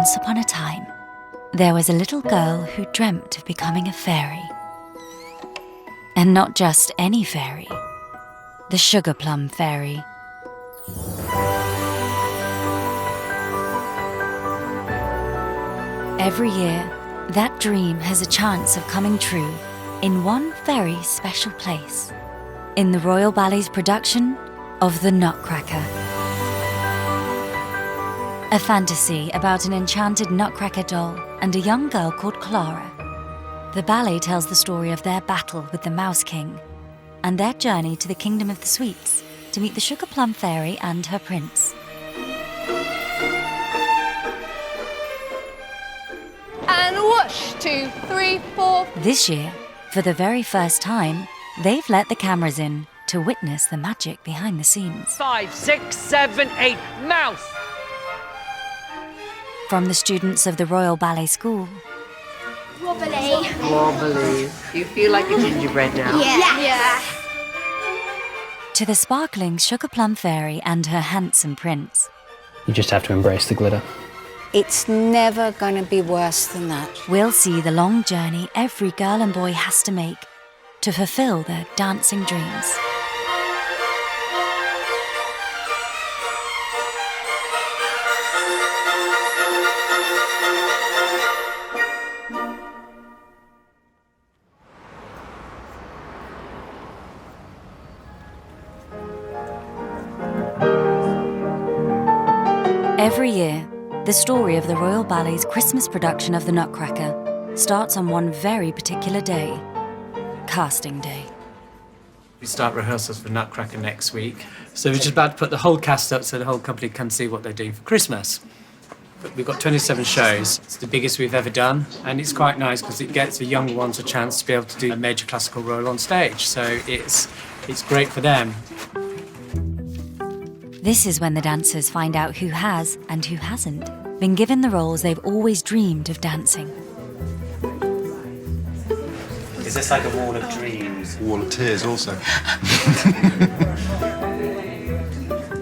Once upon a time, there was a little girl who dreamt of becoming a fairy. And not just any fairy, the sugar plum fairy. Every year, that dream has a chance of coming true in one very special place, in the Royal Ballet's production of the Nutcracker. A fantasy about an enchanted Nutcracker doll and a young girl called Clara. The ballet tells the story of their battle with the Mouse King and their journey to the Kingdom of the Sweets to meet the Sugar Plum Fairy and her prince. And whoosh, 2, 3, 4. This year, for the very first time, they've let the cameras in to witness the magic behind the scenes. 5, 6, 7, 8, mouse! From the students of the Royal Ballet School, Wobbly. Wobbly. Do you feel like a gingerbread now? Yeah. to the sparkling Sugar Plum Fairy and her handsome prince. You just have to embrace the glitter. It's never going to be worse than that. We'll see the long journey every girl and boy has to make to fulfill their dancing dreams. Every year, the story of the Royal Ballet's Christmas production of the Nutcracker starts on one very particular day, casting day. We start rehearsals for Nutcracker next week. So we're just about to put the whole cast up so the whole company can see what they're doing for Christmas. But we've got 27 shows. It's the biggest we've ever done, and it's quite nice because it gets the younger ones a chance to be able to do a major classical role on stage. So it's great for them. This is when the dancers find out who has and who hasn't been given the roles they've always dreamed of dancing. Is this like a wall of dreams? Wall of tears also.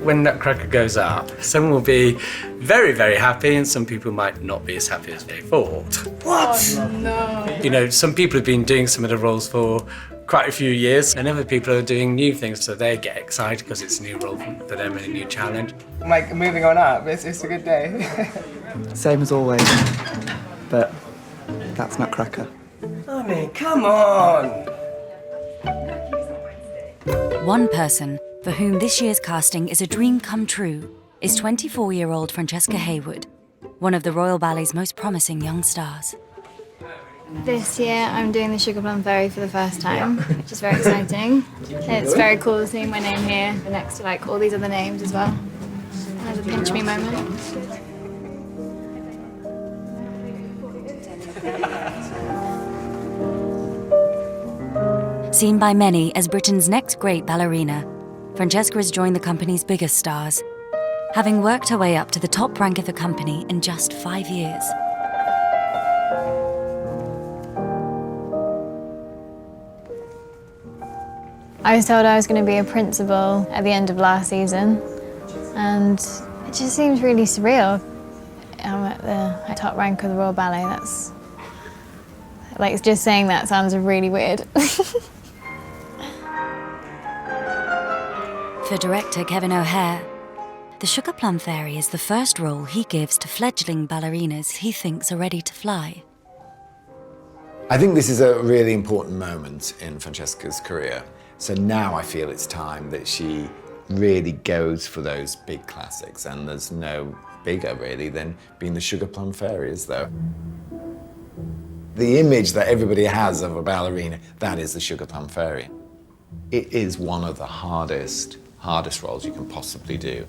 When Nutcracker goes up, some will be very, very happy and some people might not be as happy as they thought. What? Oh, no. You know, some people have been doing some of the roles for quite a few years, and other people are doing new things, so they get excited because it's a new role for them and a new challenge. Like moving on up, it's a good day. Same as always, but that's Nutcracker. I mean, come on! One person for whom this year's casting is a dream come true is 24-year-old Francesca Hayward, one of the Royal Ballet's most promising young stars. This year I'm doing the Sugar Plum Fairy for the first time, which is very exciting. It's very cool seeing my name here next to like all these other names as well. There's a pinch me moment. Seen by many as Britain's next great ballerina, Francesca has joined the company's biggest stars, having worked her way up to the top rank of the company in just 5 years. I was told I was going to be a principal at the end of last season, and it just seems really surreal. I'm at the top rank of the Royal Ballet. That's like just saying that sounds really weird. For director Kevin O'Hare, the Sugar Plum Fairy is the first role he gives to fledgling ballerinas he thinks are ready to fly. I think this is a really important moment in Francesca's career. So now I feel it's time that she really goes for those big classics, and there's no bigger really than being the Sugar Plum Fairy, is there? The image that everybody has of a ballerina, that is the Sugar Plum Fairy. It is one of the hardest roles you can possibly do.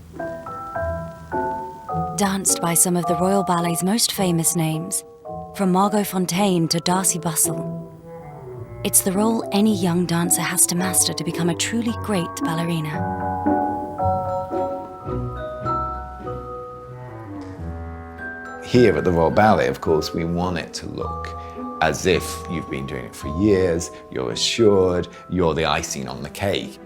Danced by some of the Royal Ballet's most famous names, from Margot Fonteyn to Darcy Bustle. It's the role any young dancer has to master to become a truly great ballerina. Here at the Royal Ballet, of course, we want it to look as if you've been doing it for years, you're assured, you're the icing on the cake.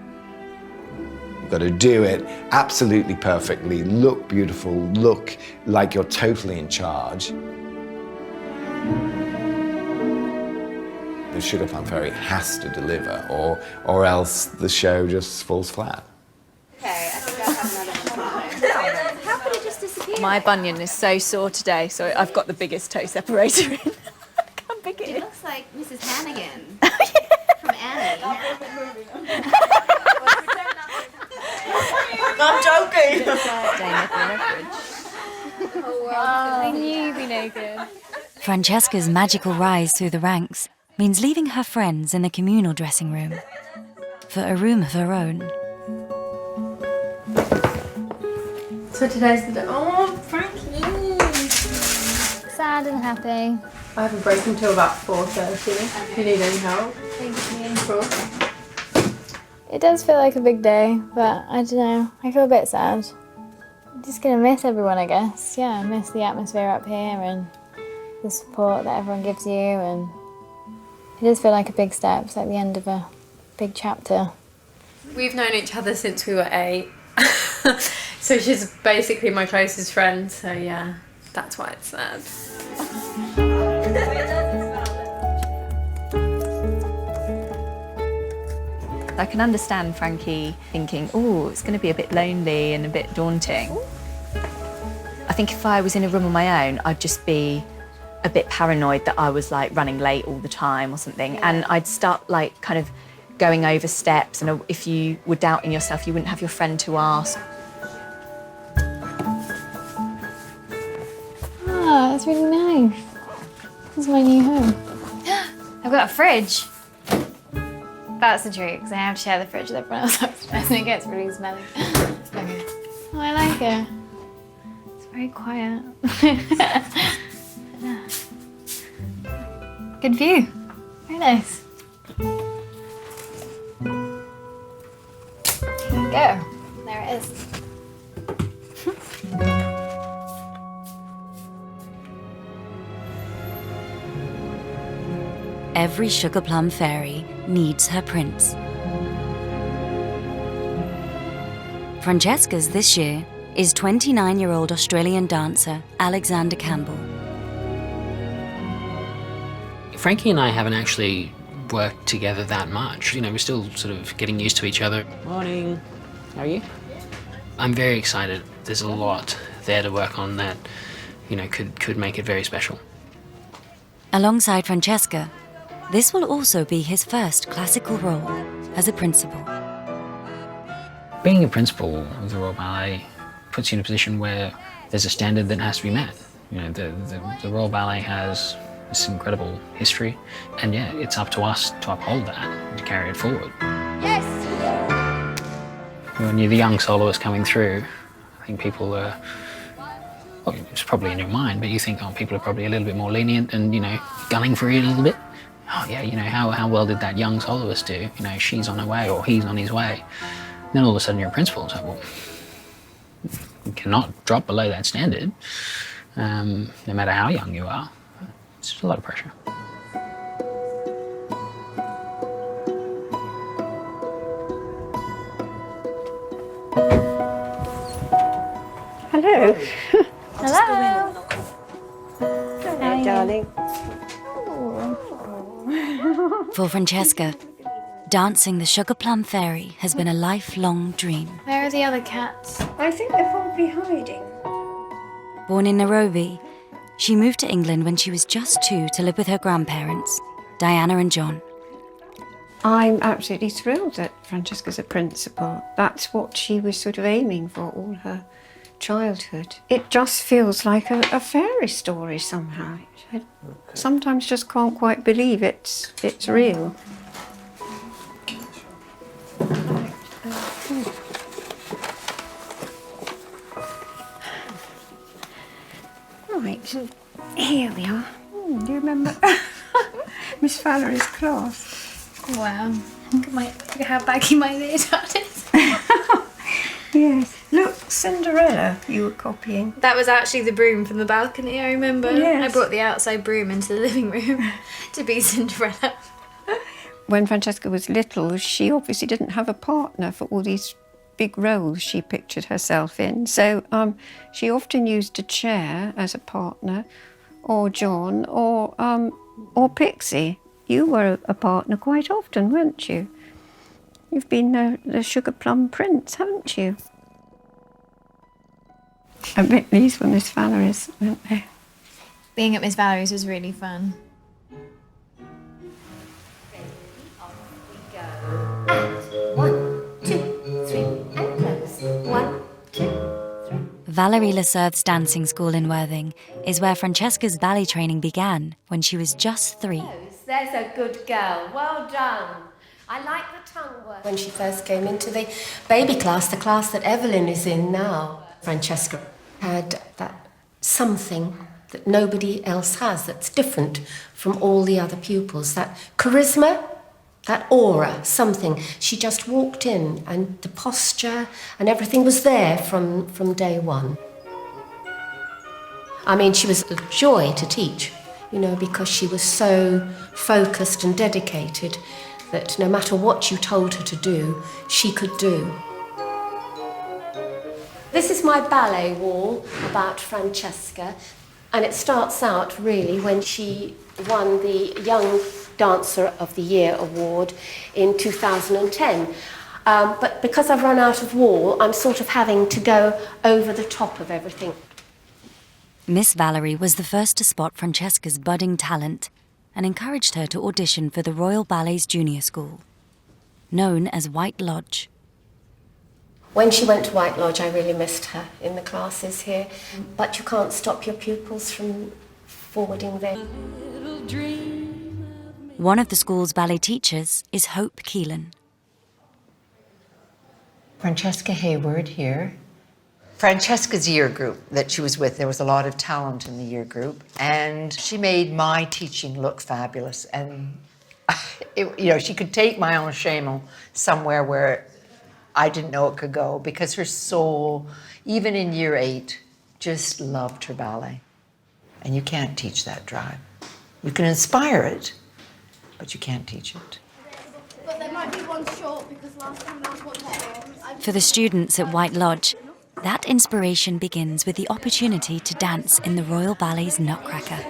You've got to do it absolutely perfectly, look beautiful, look like you're totally in charge. The Sugar Plum Fairy has to deliver, or else the show just falls flat. Okay, I think I'll have another. How could it just disappear? My bunion is so sore today, so I've got the biggest toe separator in. How big it is. It looks like Mrs. Hannigan from Annie. I'm joking. I knew you'd be naked. Francesca's magical rise through the ranks means leaving her friends in the communal dressing room for a room of her own. So today's the day. Oh, Frankie! Sad and happy. I have a break until about 4:30. If you need any help. Thank you. It does feel like a big day, but I don't know. I feel a bit sad. I'm just gonna miss everyone, I guess. Yeah, miss the atmosphere up here and the support that everyone gives you, and it does feel like a big step. It's like the end of a big chapter. We've known each other since we were 8. So she's basically my closest friend, so yeah, that's why it's sad. I can understand Frankie thinking, oh, it's going to be a bit lonely and a bit daunting. I think if I was in a room on my own, I'd just be a bit paranoid that I was like running late all the time or something. And I'd start like kind of going over steps, and if you were doubting yourself, you wouldn't have your friend to ask. Ah, that's really nice. This is my new home. I've got a fridge. That's the truth, because I have to share the fridge with everyone else upstairs and it gets really smelly. Okay. Oh, I like it. It's very quiet. Good view. Very nice. There you go. There it is. Every Sugar Plum Fairy needs her prince. Francesca's this year is 29-year-old Australian dancer Alexander Campbell. Frankie and I haven't actually worked together that much. You know, we're still sort of getting used to each other. Morning. How are you? I'm very excited. There's a lot there to work on that, you know, could make it very special. Alongside Francesca, this will also be his first classical role as a principal. Being a principal of the Royal Ballet puts you in a position where there's a standard that has to be met. You know, the Royal Ballet has this incredible history, and yeah, it's up to us to uphold that and to carry it forward. Yes! When you're the young soloist coming through, I think people are, well, it's probably in your mind, but you think, oh, people are probably a little bit more lenient and, you know, gunning for you a little bit. Oh yeah, you know, how well did that young soloist do? You know, she's on her way or he's on his way. And then all of a sudden you're a principal, it's like, well, you cannot drop below that standard, no matter how young you are. It's just a lot of pressure. Hello. Hello. Hello, darling. For Francesca, dancing the Sugar Plum Fairy has been a lifelong dream. Where are the other cats? I think they'll probably hiding. Born in Nairobi, she moved to England when she was just 2 to live with her grandparents, Diana and John. I'm absolutely thrilled that Francesca's a principal. That's what she was sort of aiming for all her childhood. It just feels like a fairy story somehow. I sometimes just can't quite believe it's real. Right, so here we are. Do you remember Miss Valerie's class? Wow. Look how baggy my leotard is. Yes. Look, Cinderella you were copying. That was actually the broom from the balcony, I remember. Yes. I brought the outside broom into the living room to be Cinderella. When Francesca was little, she obviously didn't have a partner for all these big roles she pictured herself in. So she often used a chair as a partner, or John, or Pixie. You were a partner quite often, weren't you? You've been the Sugar Plum Prince, haven't you? I bet these were Miss Valerie's, weren't they? Being at Miss Valerie's was really fun. Valerie Lesurth's dancing school in Worthing is where Francesca's ballet training began when she was just 3. There's a good girl. Well done. I like the tongue work. When she first came into the baby class, the class that Evelyn is in now, Francesca had that something that nobody else has that's different from all the other pupils. That charisma, that aura, something. She just walked in and the posture and everything was there from day one. I mean, she was a joy to teach, you know, because she was so focused and dedicated that no matter what you told her to do, she could do. This is my ballet wall about Francesca, and it starts out really when she won the Young Dancer of the Year award in 2010. But because I've run out of wall, I'm sort of having to go over the top of everything. Miss Valerie was the first to spot Francesca's budding talent and encouraged her to audition for the Royal Ballet's junior school, known as White Lodge. When she went to White Lodge, I really missed her in the classes here. But you can't stop your pupils from forwarding their... One of the school's ballet teachers is Hope Keelan. Francesca Hayward here. Francesca's year group that she was with, there was a lot of talent in the year group, and she made my teaching look fabulous. And she could take my enchaînement somewhere where I didn't know it could go, because her soul, even in year 8, just loved her ballet. And you can't teach that drive. You can inspire it, but you can't teach it. But there might be one short, because last time I was watching it. For the students at White Lodge, that inspiration begins with the opportunity to dance in the Royal Ballet's Nutcracker.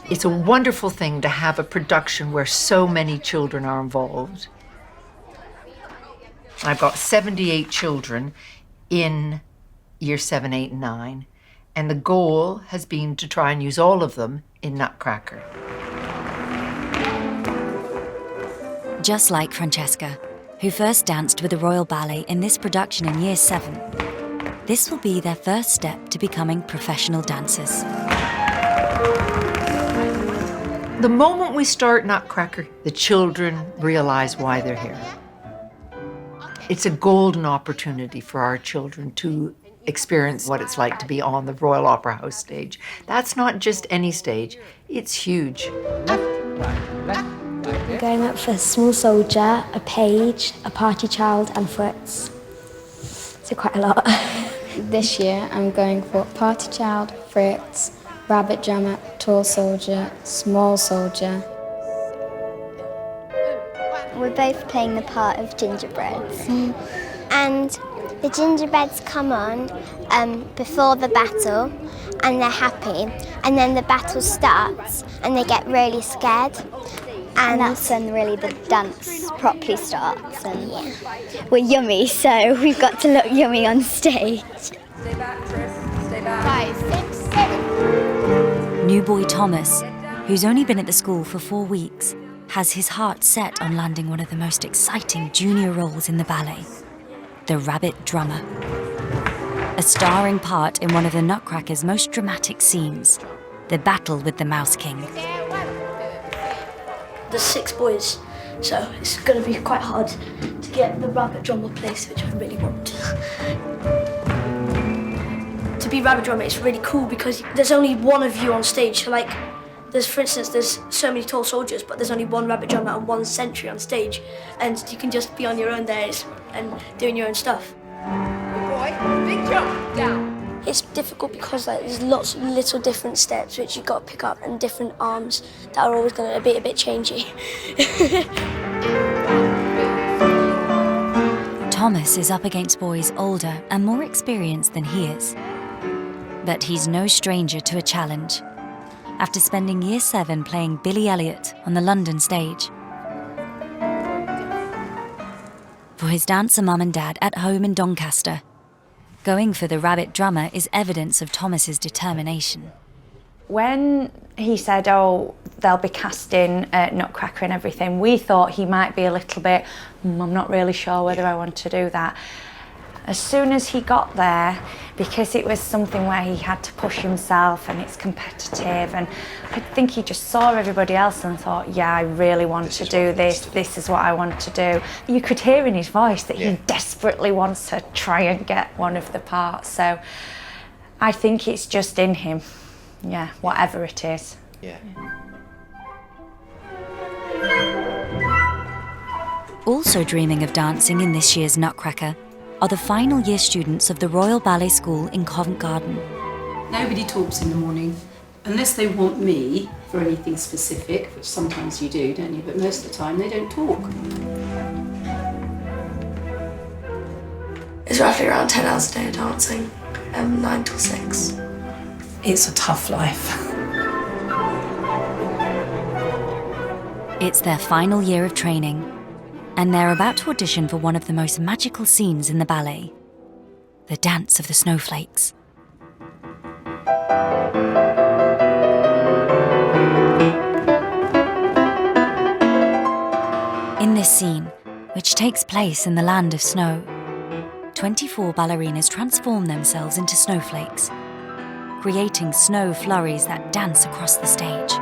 It's a wonderful thing to have a production where so many children are involved. I've got 78 children in year 7, 8, and 9, and the goal has been to try and use all of them in Nutcracker. Just like Francesca, who first danced with the Royal Ballet in this production in year 7, this will be their first step to becoming professional dancers. The moment we start Nutcracker, the children realize why they're here. It's a golden opportunity for our children to experience what it's like to be on the Royal Opera House stage. That's not just any stage, it's huge. I'm going up for Small Soldier, a Page, a Party Child and Fritz. So quite a lot. This year I'm going for Party Child, Fritz, Rabbit Drummer, Tall Soldier, Small Soldier. We're both playing the part of gingerbreads. And the gingerbreads come on before the battle and they're happy. And then the battle starts and they get really scared. And that's when really the dance properly starts. And we're yummy, so we've got to look yummy on stage. Stay back, Chris. Stay back. 5, 6, 7. New boy Thomas, who's only been at the school for 4 weeks, has his heart set on landing one of the most exciting junior roles in the ballet, the Rabbit Drummer. A starring part in one of the Nutcracker's most dramatic scenes, the battle with the Mouse King. There's 6 boys, so it's going to be quite hard to get the Rabbit Drummer place, which I really want. To be Rabbit Drummer, it's really cool because there's only one of you on stage. So like, for instance, there's so many tall soldiers, but there's only one Rabbit Drummer and 1 sentry on stage, and you can just be on your own there and doing your own stuff. Good boy, big jump, down. It's difficult because there's lots of little different steps which you've got to pick up and different arms that are always going to be a bit changey. Thomas is up against boys older and more experienced than he is. But he's no stranger to a challenge. After spending Year 7 playing Billy Elliot on the London stage. For his dancer mum and dad at home in Doncaster, going for the rabbit drummer is evidence of Thomas's determination. When he said, oh, they'll be casting Nutcracker and everything, we thought he might be a little bit, I'm not really sure whether I want to do that. As soon as he got there, because it was something where he had to push himself and it's competitive, and I think he just saw everybody else and thought, yeah, I really want to do this, this is what I want to do. You could hear in his voice that he desperately wants to try and get one of the parts, so I think it's just in him, yeah, whatever it is. Yeah. Also dreaming of dancing in this year's Nutcracker are the final year students of the Royal Ballet School in Covent Garden. Nobody talks in the morning, unless they want me for anything specific, which sometimes you do, don't you? But most of the time they don't talk. It's roughly around 10 hours a day of dancing, 9 till 6. It's a tough life. It's their final year of training, and they're about to audition for one of the most magical scenes in the ballet, the Dance of the Snowflakes. In this scene, which takes place in the land of snow, 24 ballerinas transform themselves into snowflakes, creating snow flurries that dance across the stage.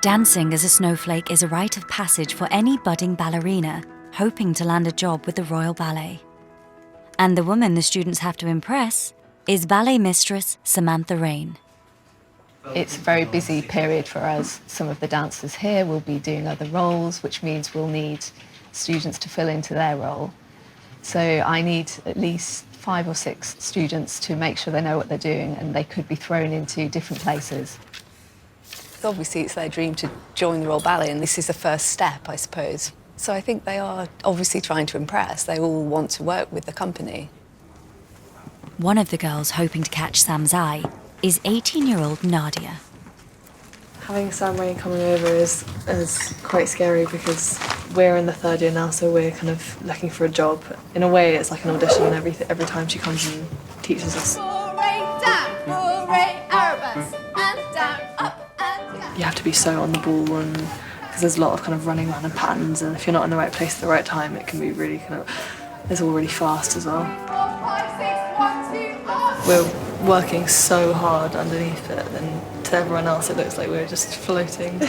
Dancing as a snowflake is a rite of passage for any budding ballerina hoping to land a job with the Royal Ballet. And the woman the students have to impress is ballet mistress Samantha Rain. It's a very busy period for us. Some of the dancers here will be doing other roles, which means we'll need students to fill into their role. So I need at least 5 or 6 students to make sure they know what they're doing, and they could be thrown into different places. Obviously, it's their dream to join the Royal Ballet, and this is the first step, I suppose. So I think they are obviously trying to impress. They all want to work with the company. One of the girls hoping to catch Sam's eye is 18-year-old Nadia. Having Sam Rain coming over is quite scary because we're in the 3rd year now, so we're kind of looking for a job. In a way, it's like an audition every time she comes and teaches us. You have to be so on the ball, and because there's a lot of kind of running around and patterns, and if you're not in the right place at the right time, it can be really kind of, it's all really fast as well. 4, 5, 6, 1, 2, we're working so hard underneath it, and to everyone else it looks like we're just floating in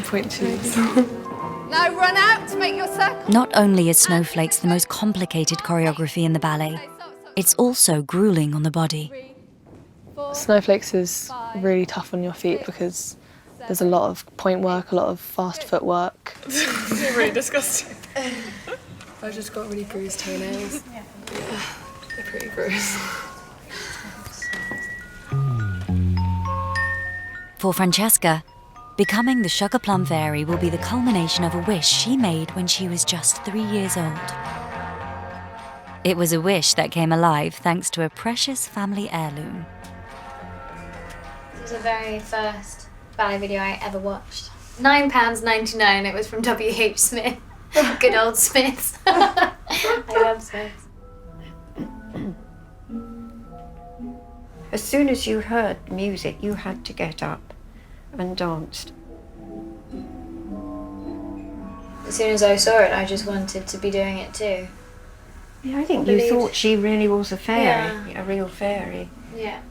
point shoes. Now run out to make your circle. Not only is Snowflakes the most complicated choreography in the ballet, it's also grueling on the body. Snowflakes is really tough on your feet because there's a lot of point work, a lot of fast footwork. It's really disgusting. I've just got really bruised toenails. Yeah, they're pretty gross. For Francesca, becoming the Sugar Plum Fairy will be the culmination of a wish she made when she was just 3 years old. It was a wish that came alive thanks to a precious family heirloom. This was the very first ballet video I ever watched. £9.99, it was from W.H. Smith. Good old Smiths. I love Smiths. As soon as you heard music, you had to get up and danced. As soon as I saw it, I just wanted to be doing it too. Yeah, I think you thought she really was a fairy, a real fairy. Yeah.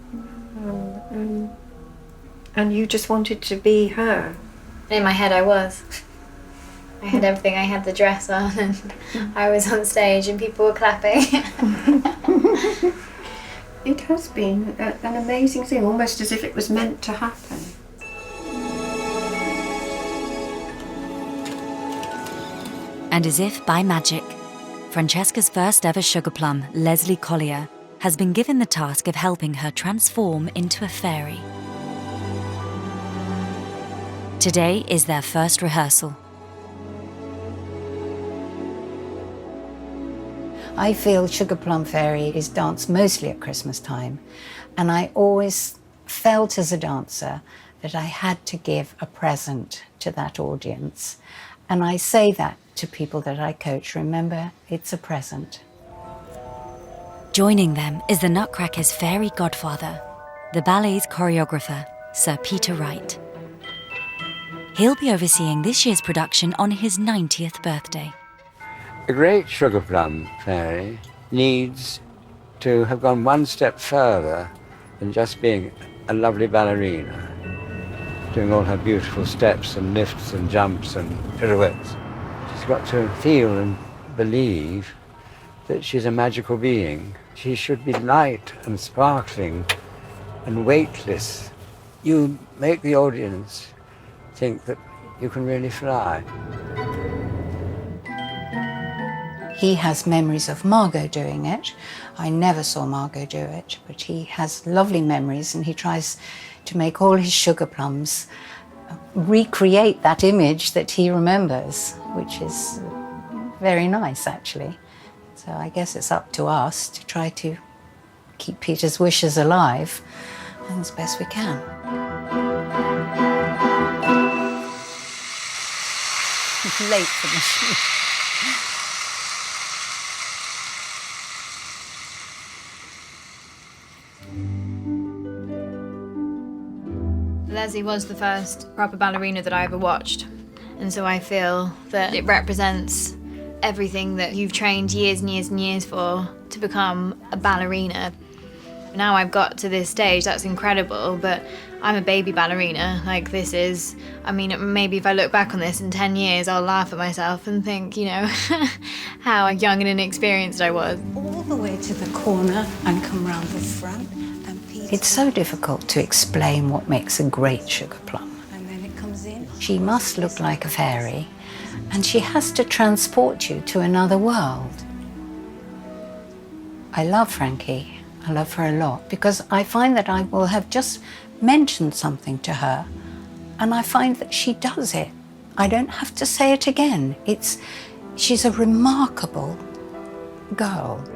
And you just wanted to be her. In my head, I was. I had everything. I had the dress on, and I was on stage, and people were clapping. It has been an amazing thing, almost as if it was meant to happen. And as if by magic, Francesca's first ever Sugar Plum, Leslie Collier, has been given the task of helping her transform into a fairy. Today is their first rehearsal. I feel Sugar Plum Fairy is danced mostly at Christmas time, and I always felt as a dancer that I had to give a present to that audience. And I say that to people that I coach, remember, it's a present. Joining them is the Nutcracker's fairy godfather, the ballet's choreographer, Sir Peter Wright. He'll be overseeing this year's production on his 90th birthday. A great Sugar Plum Fairy needs to have gone one step further than just being a lovely ballerina, doing all her beautiful steps and lifts and jumps and pirouettes. She's got to feel and believe that she's a magical being. She should be light and sparkling and weightless. You make the audience think that you can really fly. He has memories of Margot doing it. I never saw Margot do it, but he has lovely memories, and he tries to make all his sugar plums recreate that image that he remembers, which is very nice, actually. So I guess it's up to us to try to keep Peter's wishes alive as best we can. It's late for the shoot. Leslie was the first proper ballerina that I ever watched, and so I feel that it represents everything that you've trained years and years and years for to become a ballerina. Now I've got to this stage, that's incredible, but I'm a baby ballerina. Like, this is, I mean, maybe if I look back on this in 10 years, I'll laugh at myself and think, you know, how young and inexperienced I was. All the way to the corner and come round the front. It's so difficult to explain what makes a great sugar plum. And then it comes in. She must look like a fairy, and she has to transport you to another world. I love Frankie. I love her a lot because I find that I will have just mentioned something to her, and I find that she does it. I don't have to say it again. She's a remarkable girl.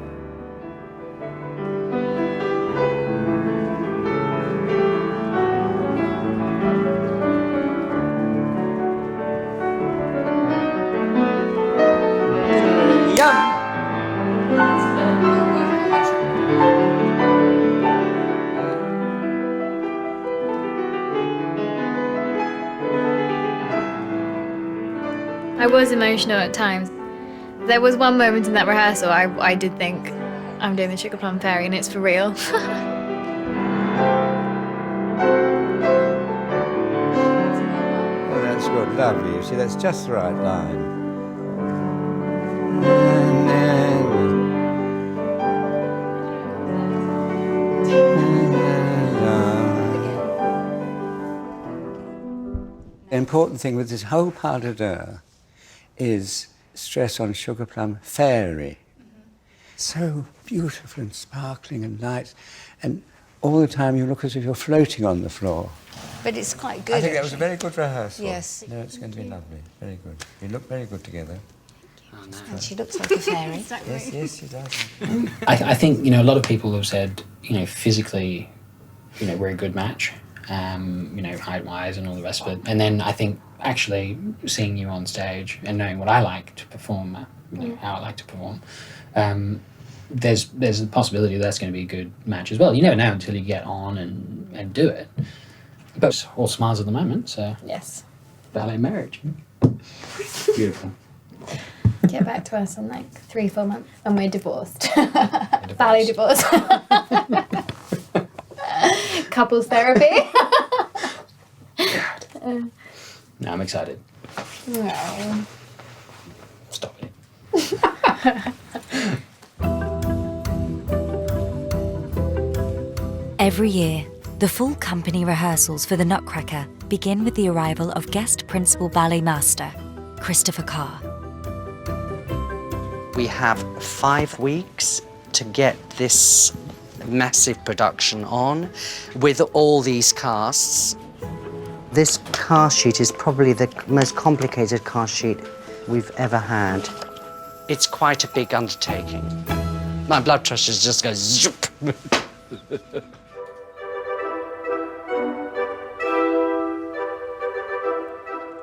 I was emotional at times. There was one moment in that rehearsal I did think, I'm doing the Sugar Plum Fairy and it's for real. Oh, that's good, lovely. You see, that's just the right line. The important thing with this whole pas de deux is stress on sugar plum fairy. So beautiful and sparkling and light, and all the time you look as if you're floating on the floor. But it's quite good. I think that was a very good rehearsal. Yes. No, it's going to be lovely. Very good. You look very good together. And she looks like a fairy. Yes, yes, she does. I think, you know, a lot of people have said, you know, physically, you know, we're a good match, you know, height-wise and all the rest of it. And then I think actually seeing you on stage and knowing what I like to perform, you know, how I like to perform, there's a possibility that's going to be a good match as well. You never know until you get on and do it. But it's all smiles at the moment, so... Yes. Ballet marriage. Beautiful. Get back to us in like 3-4 months when we're divorced. Ballet divorce. Couples therapy. No, I'm excited. No. Stop it. Every year, the full company rehearsals for the Nutcracker begin with the arrival of guest principal ballet master, Christopher Carr. We have 5 weeks to get this massive production on with all these casts. This cast sheet is probably the most complicated cast sheet we've ever had. It's quite a big undertaking. My blood pressure just goes zoop.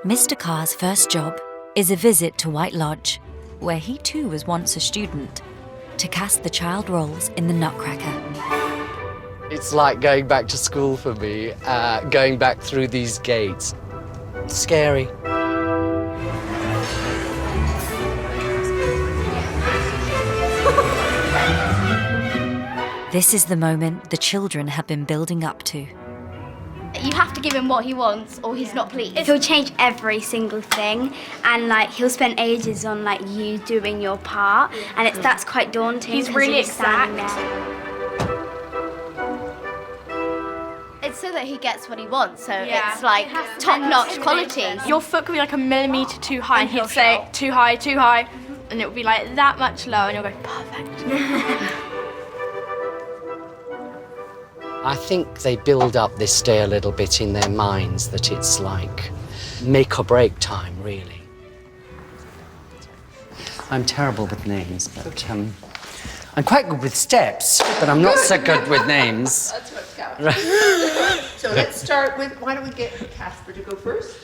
Mr. Carr's first job is a visit to White Lodge, where he too was once a student, to cast the child roles in the Nutcracker. It's like going back to school for me, going back through these gates. It's scary. This is the moment the children have been building up to. You have to give him what he wants or he's not pleased. He'll change every single thing and like he'll spend ages on like you doing your part and that's quite daunting. He's really exact. It's so that he gets what he wants, so it's like top-notch quality. Your foot could be like a millimetre too high and he'd say too high, and it would be like that much lower and you'll go, perfect. I think they build up this day a little bit in their minds, that it's like make or break time, really. I'm terrible with names, but I'm quite good with steps, but I'm not so good with names. That's what counts. So let's start with, why don't we get Casper to go first?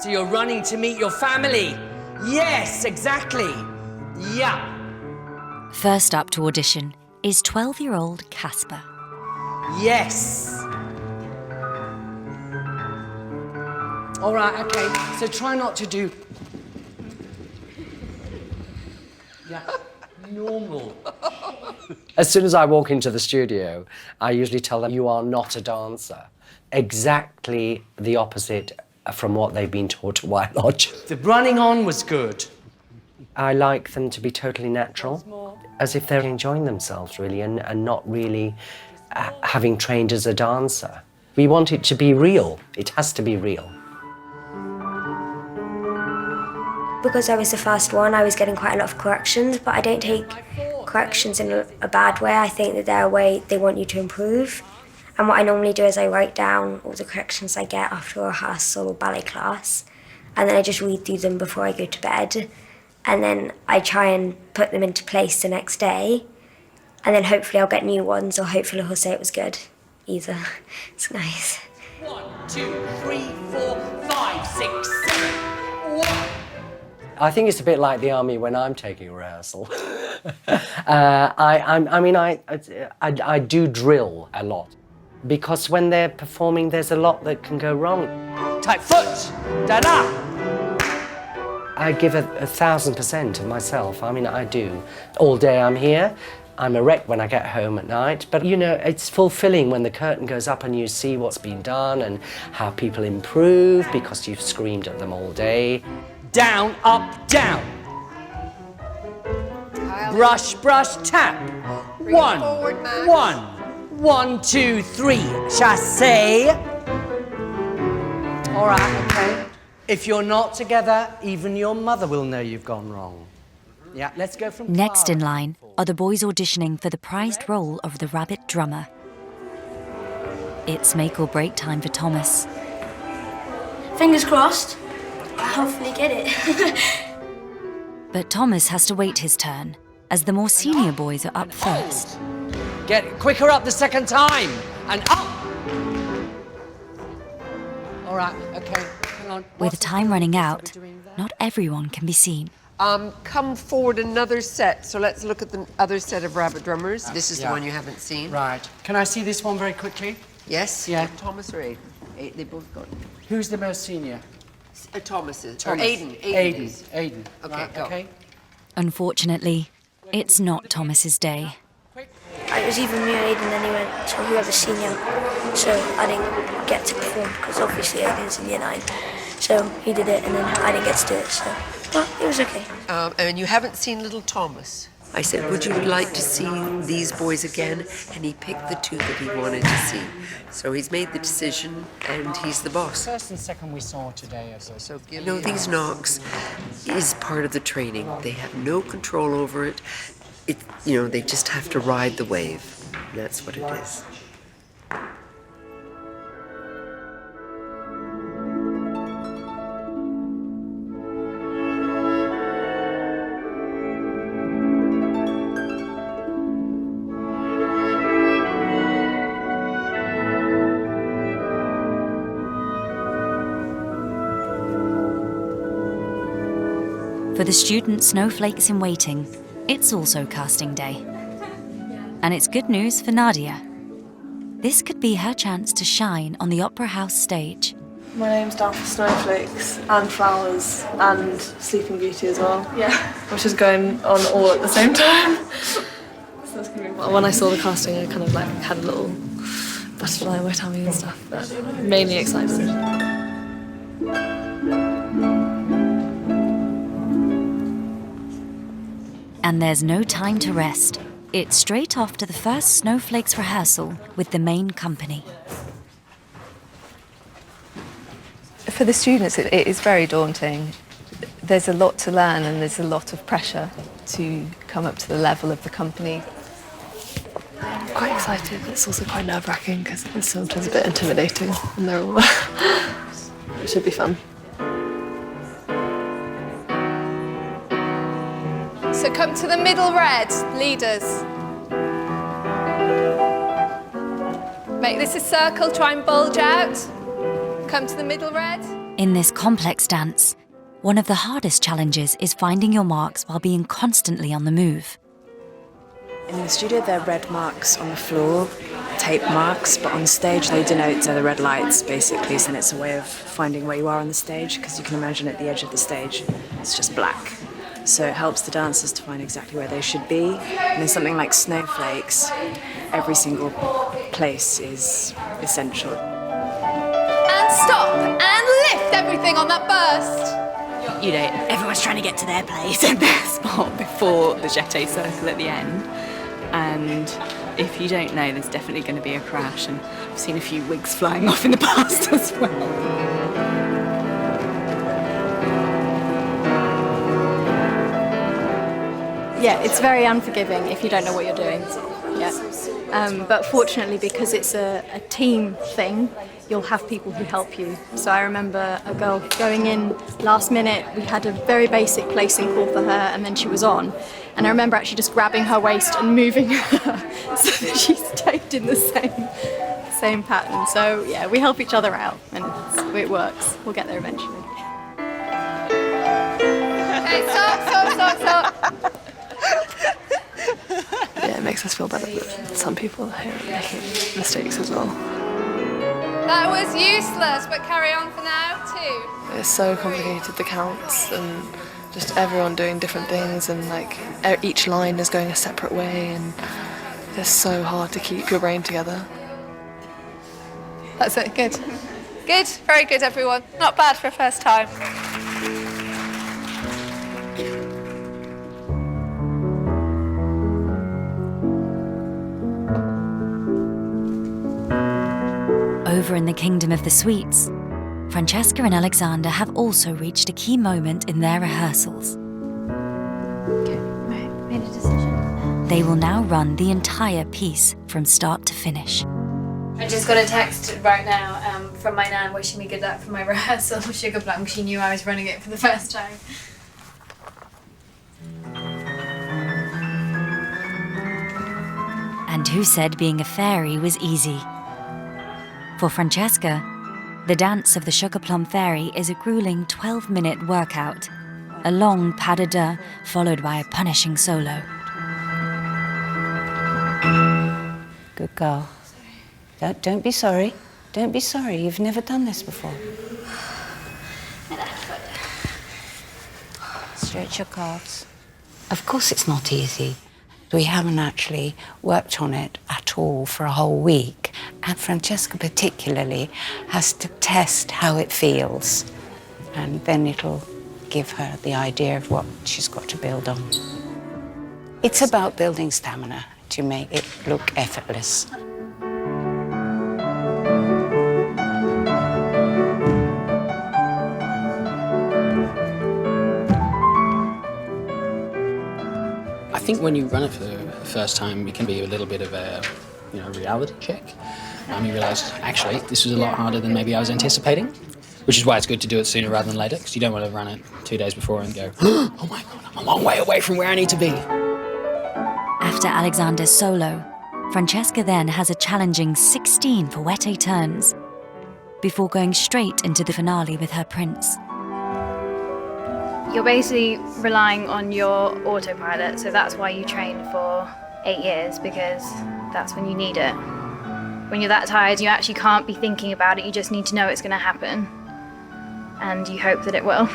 So you're running to meet your family? Yes, exactly. Yeah. First up to audition is 12-year-old Casper. Yes. All right, okay. So try not to do... Yeah, normal. As soon as I walk into the studio, I usually tell them, you are not a dancer. Exactly the opposite from what they've been taught at White Lodge. The running on was good. I like them to be totally natural, as if they're enjoying themselves, really, and not really having trained as a dancer. We want it to be real. It has to be real. Because I was the first one, I was getting quite a lot of corrections, but I don't take corrections in a bad way. I think that they're a way they want you to improve. And what I normally do is I write down all the corrections I get after a rehearsal or ballet class, and then I just read through them before I go to bed. And then I try and put them into place the next day. And then hopefully I'll get new ones, or hopefully he'll say it was good. Either. It's nice. 1, 2, 3, 4, 5, 6, 7. 1. I think it's a bit like the army when I'm taking a rehearsal. I do drill a lot, because when they're performing, there's a lot that can go wrong. Tight foot, da-da. I give 1,000% of myself. I mean, I do. All day I'm here. I'm a wreck when I get home at night, but you know, it's fulfilling when the curtain goes up and you see what's been done and how people improve because you've screamed at them all day. Down, up, down. Brush, brush, tap. 1, 1. 1, 2, 3, chassé. All right, okay. If you're not together, even your mother will know you've gone wrong. Yeah, let's go from Next in line are the boys auditioning for the prized role of the rabbit drummer. It's make or break time for Thomas. Fingers crossed. I'll hopefully get it. But Thomas has to wait his turn, as the more senior boys are up first. Get quicker up the second time, and up! All right, okay, hang on. With time running out, not everyone can be seen. Come forward another set. So let's look at the other set of rabbit drummers. This is the one you haven't seen. Right. Can I see this one very quickly? Yes? Yeah. Thomas or Aiden? They both got it. Who's the most senior? Thomas is. Thomas. Or Aiden. Aiden. Okay, right, go. Okay. Unfortunately, it's not Thomas's day. It was either me or Aiden, then he went to whoever's senior. So I didn't get to perform because obviously Aiden's in year 9. So he did it and then I didn't get to do it. So, well, it was okay. And you haven't seen little Thomas. I said, would you like to see these boys again? And he picked the 2 that he wanted to see. So he's made the decision and he's the boss. First and second we saw today. So, these knocks is part of the training. They have no control over it. They just have to ride the wave. That's what it is. For the student snowflakes in waiting, it's also casting day. And it's good news for Nadia. This could be her chance to shine on the Opera House stage. My name's down for snowflakes and flowers and Sleeping Beauty as well. Yeah. Which is going on all at the same time. So that's gonna be fun. When I saw the casting, I kind of had a little butterfly in my tummy and stuff, but mainly excited. And there's no time to rest. It's straight off to the first Snowflakes rehearsal with the main company. For the students, it is very daunting. There's a lot to learn and there's a lot of pressure to come up to the level of the company. I'm quite excited, but it's also quite nerve-wracking because it's sometimes a bit intimidating and they're all... It should be fun. So come to the middle red, leaders. Make this a circle, try and bulge out. Come to the middle red. In this complex dance, one of the hardest challenges is finding your marks while being constantly on the move. In the studio, there are red marks on the floor, tape marks, but on stage they denote the red lights, basically, and it's a way of finding where you are on the stage, because you can imagine at the edge of the stage, it's just black. So it helps the dancers to find exactly where they should be. And there's something like snowflakes. Every single place is essential. And stop and lift everything on that burst. You know, everyone's trying to get to their place and their spot before the jeté circle at the end. And if you don't know, there's definitely going to be a crash. And I've seen a few wigs flying off in the past as well. Yeah, it's very unforgiving if you don't know what you're doing. Yeah. But fortunately, because it's a team thing, you'll have people who help you. So I remember a girl going in last minute. We had a very basic placing call for her, and then she was on. And I remember actually just grabbing her waist and moving her so that she stayed in the same pattern. So yeah, we help each other out, and it works. We'll get there eventually. Okay, stop. Yeah, it makes us feel better that some people here are making mistakes as well. That was useless, but carry on for now too. It's so complicated, the counts, and just everyone doing different things, and like each line is going a separate way, and it's so hard to keep your brain together. That's it, good. Good, very good everyone. Not bad for a first time. over in the kingdom of the sweets, Francesca and Alexander have also reached a key moment in their rehearsals. Made a decision. They will now run the entire piece from start to finish. I just got a text right now from my nan wishing me good luck for my rehearsal of Sugar Plum. She knew I was running it for the first time. And who said being a fairy was easy? For Francesca, the dance of the Sugar Plum Fairy is a grueling 12-minute workout, a long pas de deux followed by a punishing solo. Good girl. Don't be sorry. Don't be sorry. You've never done this before. Stretch your calves. Of course it's not easy. We haven't actually worked on it at all for a whole week. And Francesca particularly has to test how it feels. And then it'll give her the idea of what she's got to build on. It's about building stamina to make it look effortless. I think when you run it for the first time, it can be a little bit of a, reality check. You realise, actually, this was a lot harder than maybe I was anticipating, which is why it's good to do it sooner rather than later, because you don't want to run it 2 days before and go, oh my God, I'm a long way away from where I need to be. After Alexander's solo, Francesca then has a challenging 16 fouette turns before going straight into the finale with her prince. You're basically relying on your autopilot, so that's why you train for 8 years, because that's when you need it. When you're that tired, you actually can't be thinking about it, you just need to know it's going to happen. And you hope that it will.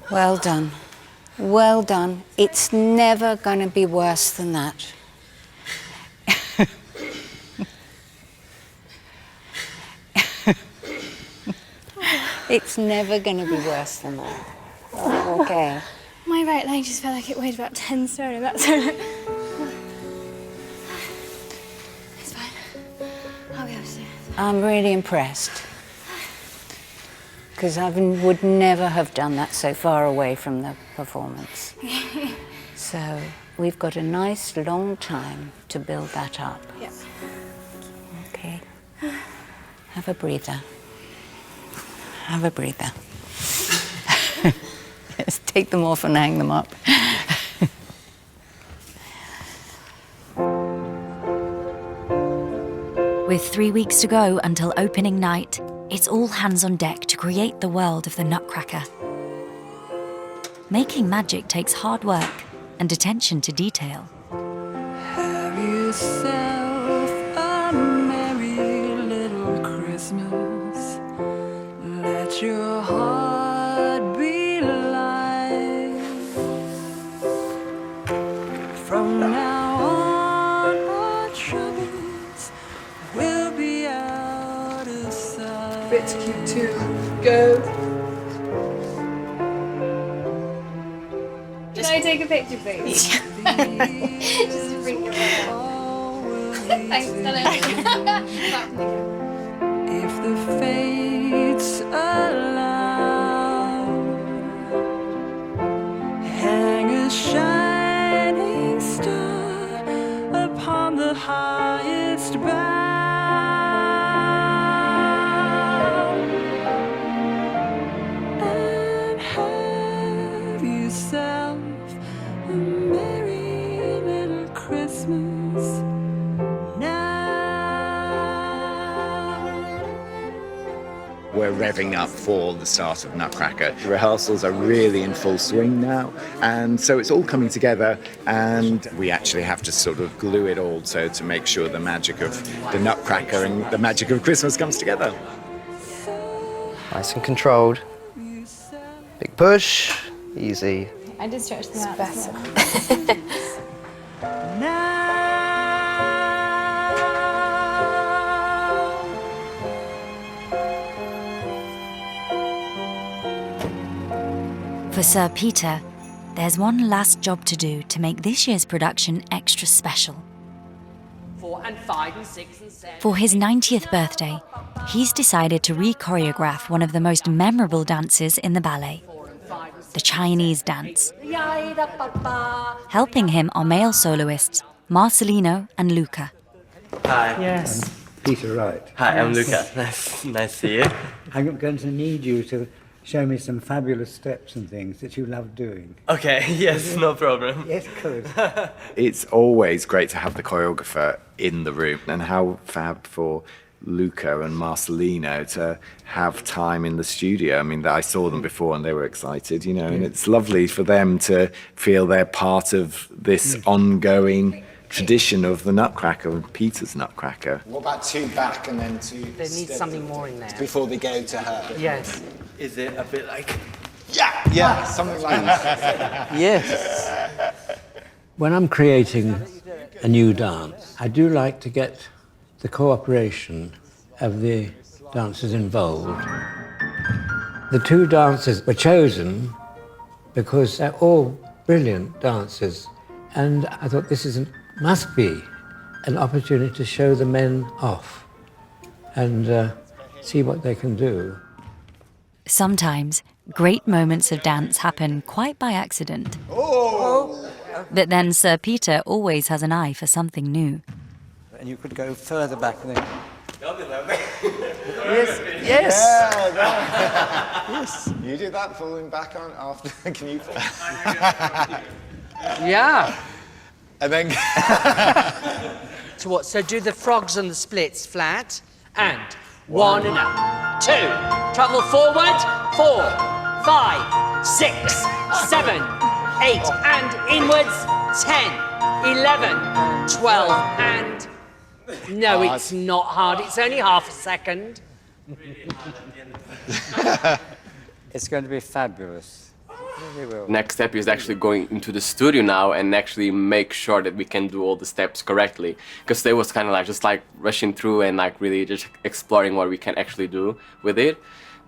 Well done. Well done. It's never going to be worse than that. It's never going to be worse than that. Oh, okay. My right leg just felt like it weighed about 10 stone. That's it. It's fine. I'll be able to do it. I'm really impressed. Because I would never have done that so far away from the performance. So we've got a nice long time to build that up. Yeah. Okay. Have a breather. Have a breather. Yes, take them off and hang them up. With 3 weeks to go until opening night, it's all hands on deck to create the world of the Nutcracker. Making magic takes hard work and attention to detail. Have yourself a merry little Christmas. Let your heart be light. From now on, our troubles will be out of sight. Bit cute too. Go. Can I take a picture, please? Just to bring your Thanks, Ellen. If the fates allow, hang a shining star upon the highest bough, and have yourself a merry little Christmas now. we're revving up for the start of Nutcracker. The rehearsals are really in full swing now, and so it's all coming together, and we actually have to sort of glue it all so to make sure the magic of the Nutcracker and the magic of Christmas comes together. Nice and controlled. Big push, easy. I did stretch them out. Better. For Sir Peter, there's one last job to do to make this year's production extra special. 4 and 5 and 6 and 7. For his 90th birthday, he's decided to re-choreograph one of the most memorable dances in the ballet, the Chinese dance. Helping him are male soloists Marcelino and Luca. Hi. Yes. Peter Wright. Hi, I'm Luca. Nice to see you. I'm going to need you to show me some fabulous steps and things that you love doing. Okay, yes, no problem. Yes, good. It's always great to have the choreographer in the room, and how fab for Luca and Marcelino to have time in the studio. I mean, I saw them before and they were excited, you know, and it's lovely for them to feel they're part of this ongoing tradition of the Nutcracker, and Peter's Nutcracker. What about 2 back and then 2 They need something more in there. before they go to her? Yes. Is it a bit like... Yeah, something like that. Yes. When I'm creating a new dance, I do like to get the cooperation of the dancers involved. The 2 dancers were chosen because they're all brilliant dancers, and I thought must be an opportunity to show the men off and see what they can do. Sometimes, great moments of dance happen quite by accident. But then Sir Peter always has an eye for something new. And you could go further back there. Yes, yes. Yes. You do that, falling back on after. Can you fall? Yeah. And then. So what? So do the frogs and the splits flat, and 1 and up, 2. Travel forward, 4, 5, 6, 7, 8, and inwards, 10, 11, 12, and. No, it's not hard. It's only half a second. It's going to be fabulous. Really will. Next step is actually going into the studio now and actually make sure that we can do all the steps correctly. Because they was kind of like just like rushing through and like really just exploring what we can actually do with it.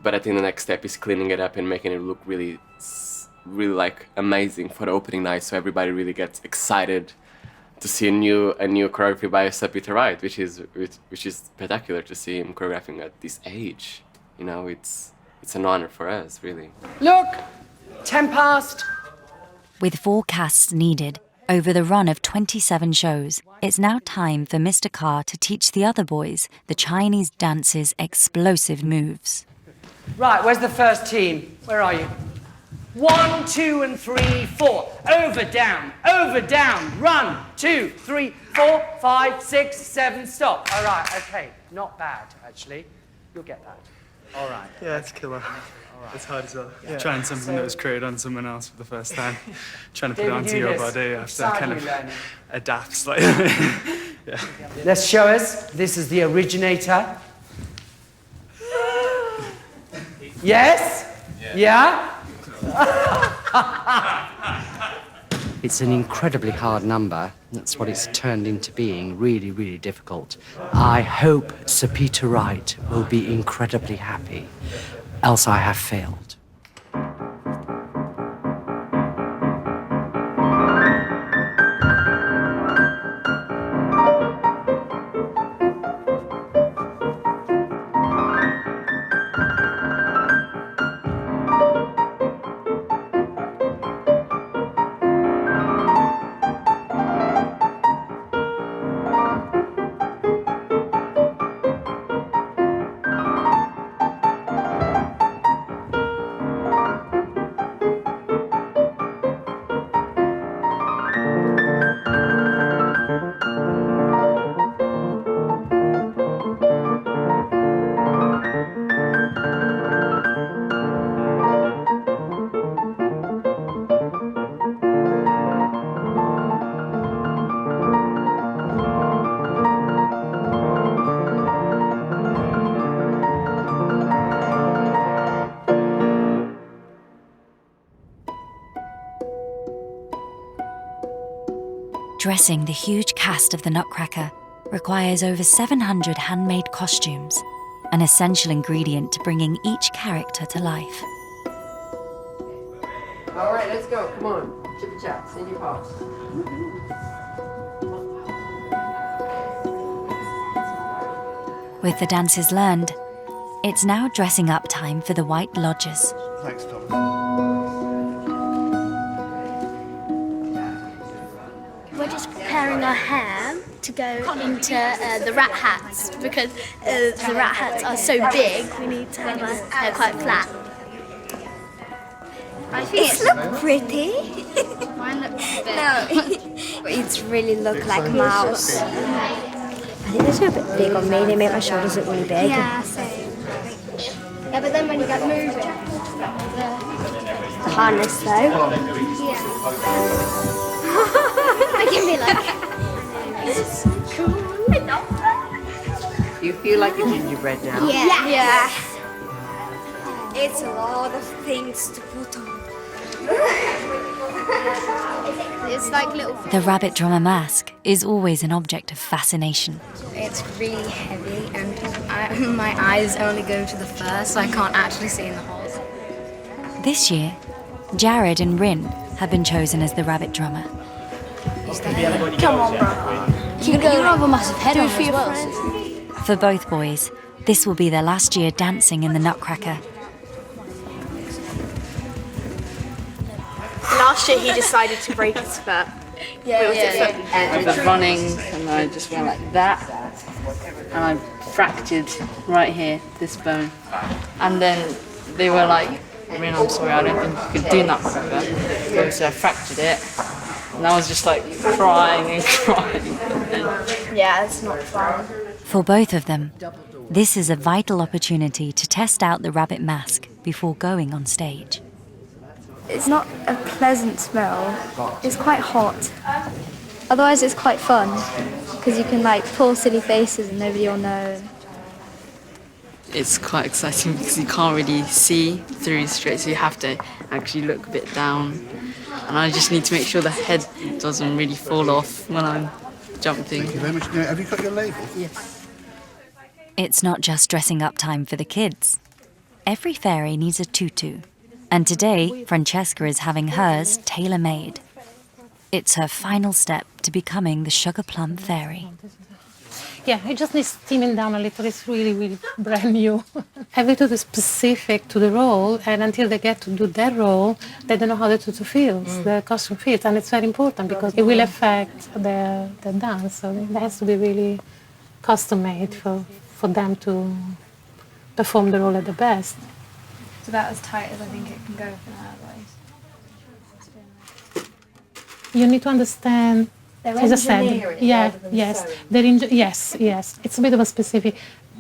But I think the next step is cleaning it up and making it look really like amazing for the opening night, so everybody really gets excited to see a new choreography by Sir Peter Wright, which is spectacular to see him choreographing at this age. You know, it's an honor for us, really. Look, 10 past. With 4 casts needed over the run of 27 shows, it's now time for Mr. Carr to teach the other boys the Chinese dance's explosive moves. Right, where's the first team? Where are you? 1, 2, and 3, 4. Over, down, run. 2, 3, 4, 5, 6, 7, stop. All right, okay. Not bad, actually. You'll get that. All right. Yeah, it's killer. It's hard as well. Yeah. Trying something that was created on someone else for the first time. Trying to put it onto your body after kind of adapt slightly. Yeah. Let's show us. This is the originator. Yes? Yeah? It's an incredibly hard number. That's what it's turned into being, really, really difficult. I hope Sir Peter Wright will be incredibly happy, else I have failed. Dressing the huge cast of the Nutcracker requires over 700 handmade costumes, an essential ingredient to bringing each character to life. All right, let's go. Come on. Chip chat. Sing your parts. With the dances learned, it's now dressing up time for the White Lodgers. Thanks, Tom. We're just preparing our hair to go into the rat hats because the rat hats are so big, we need to have our hair quite flat. I think it looks pretty. Mine looks a bit. No, it's really look like a mouse. I think these are a bit big on me. They make my shoulders look really big. Yeah, same. Yeah, but then when you get moving, The harness though. yeah. I can be like, this is so cool. I love that. You feel like a gingerbread now? Yeah. It's a lot of things to put on. It's like little. The rabbit drummer mask is always an object of fascination. It's really heavy, and my eyes only go to the fur, so I can't actually see in the holes. This year, Jared and Rin have been chosen as the rabbit drummer. Come on, bro. You have a massive head on as well. For both boys, this will be their last year dancing in the Nutcracker. Last year he decided to break his foot. I was running and I just went like that and I fractured right here, this bone. And then they were like, Rin, I'm sorry, I don't think you could do Nutcracker. So I fractured it and I was just like crying and crying. Yeah, it's not fun. For both of them, this is a vital opportunity to test out the rabbit mask before going on stage. It's not a pleasant smell. It's quite hot. Otherwise, it's quite fun because you can like pull silly faces and nobody will know. It's quite exciting because you can't really see through straight, so you have to actually look a bit down. And I just need to make sure the head doesn't really fall off when I'm jumping. Thank you very much. Now, have you got your label? Yes. It's not just dressing up time for the kids. Every fairy needs a tutu. And today, Francesca is having hers tailor-made. It's her final step to becoming the Sugar Plum Fairy. Yeah, it just needs steaming down a little. It's really, really brand new. Everything is specific to the role, and until they get to do their role, they don't know how the tutu feels, the costume feels, and it's very important because it will affect the dance. So it has to be really custom-made for them to perform the role at the best. It's about as tight as I think it can go for now, otherwise. You need to understand. They're As I said, engineering yes. Yes. It's a bit of a specific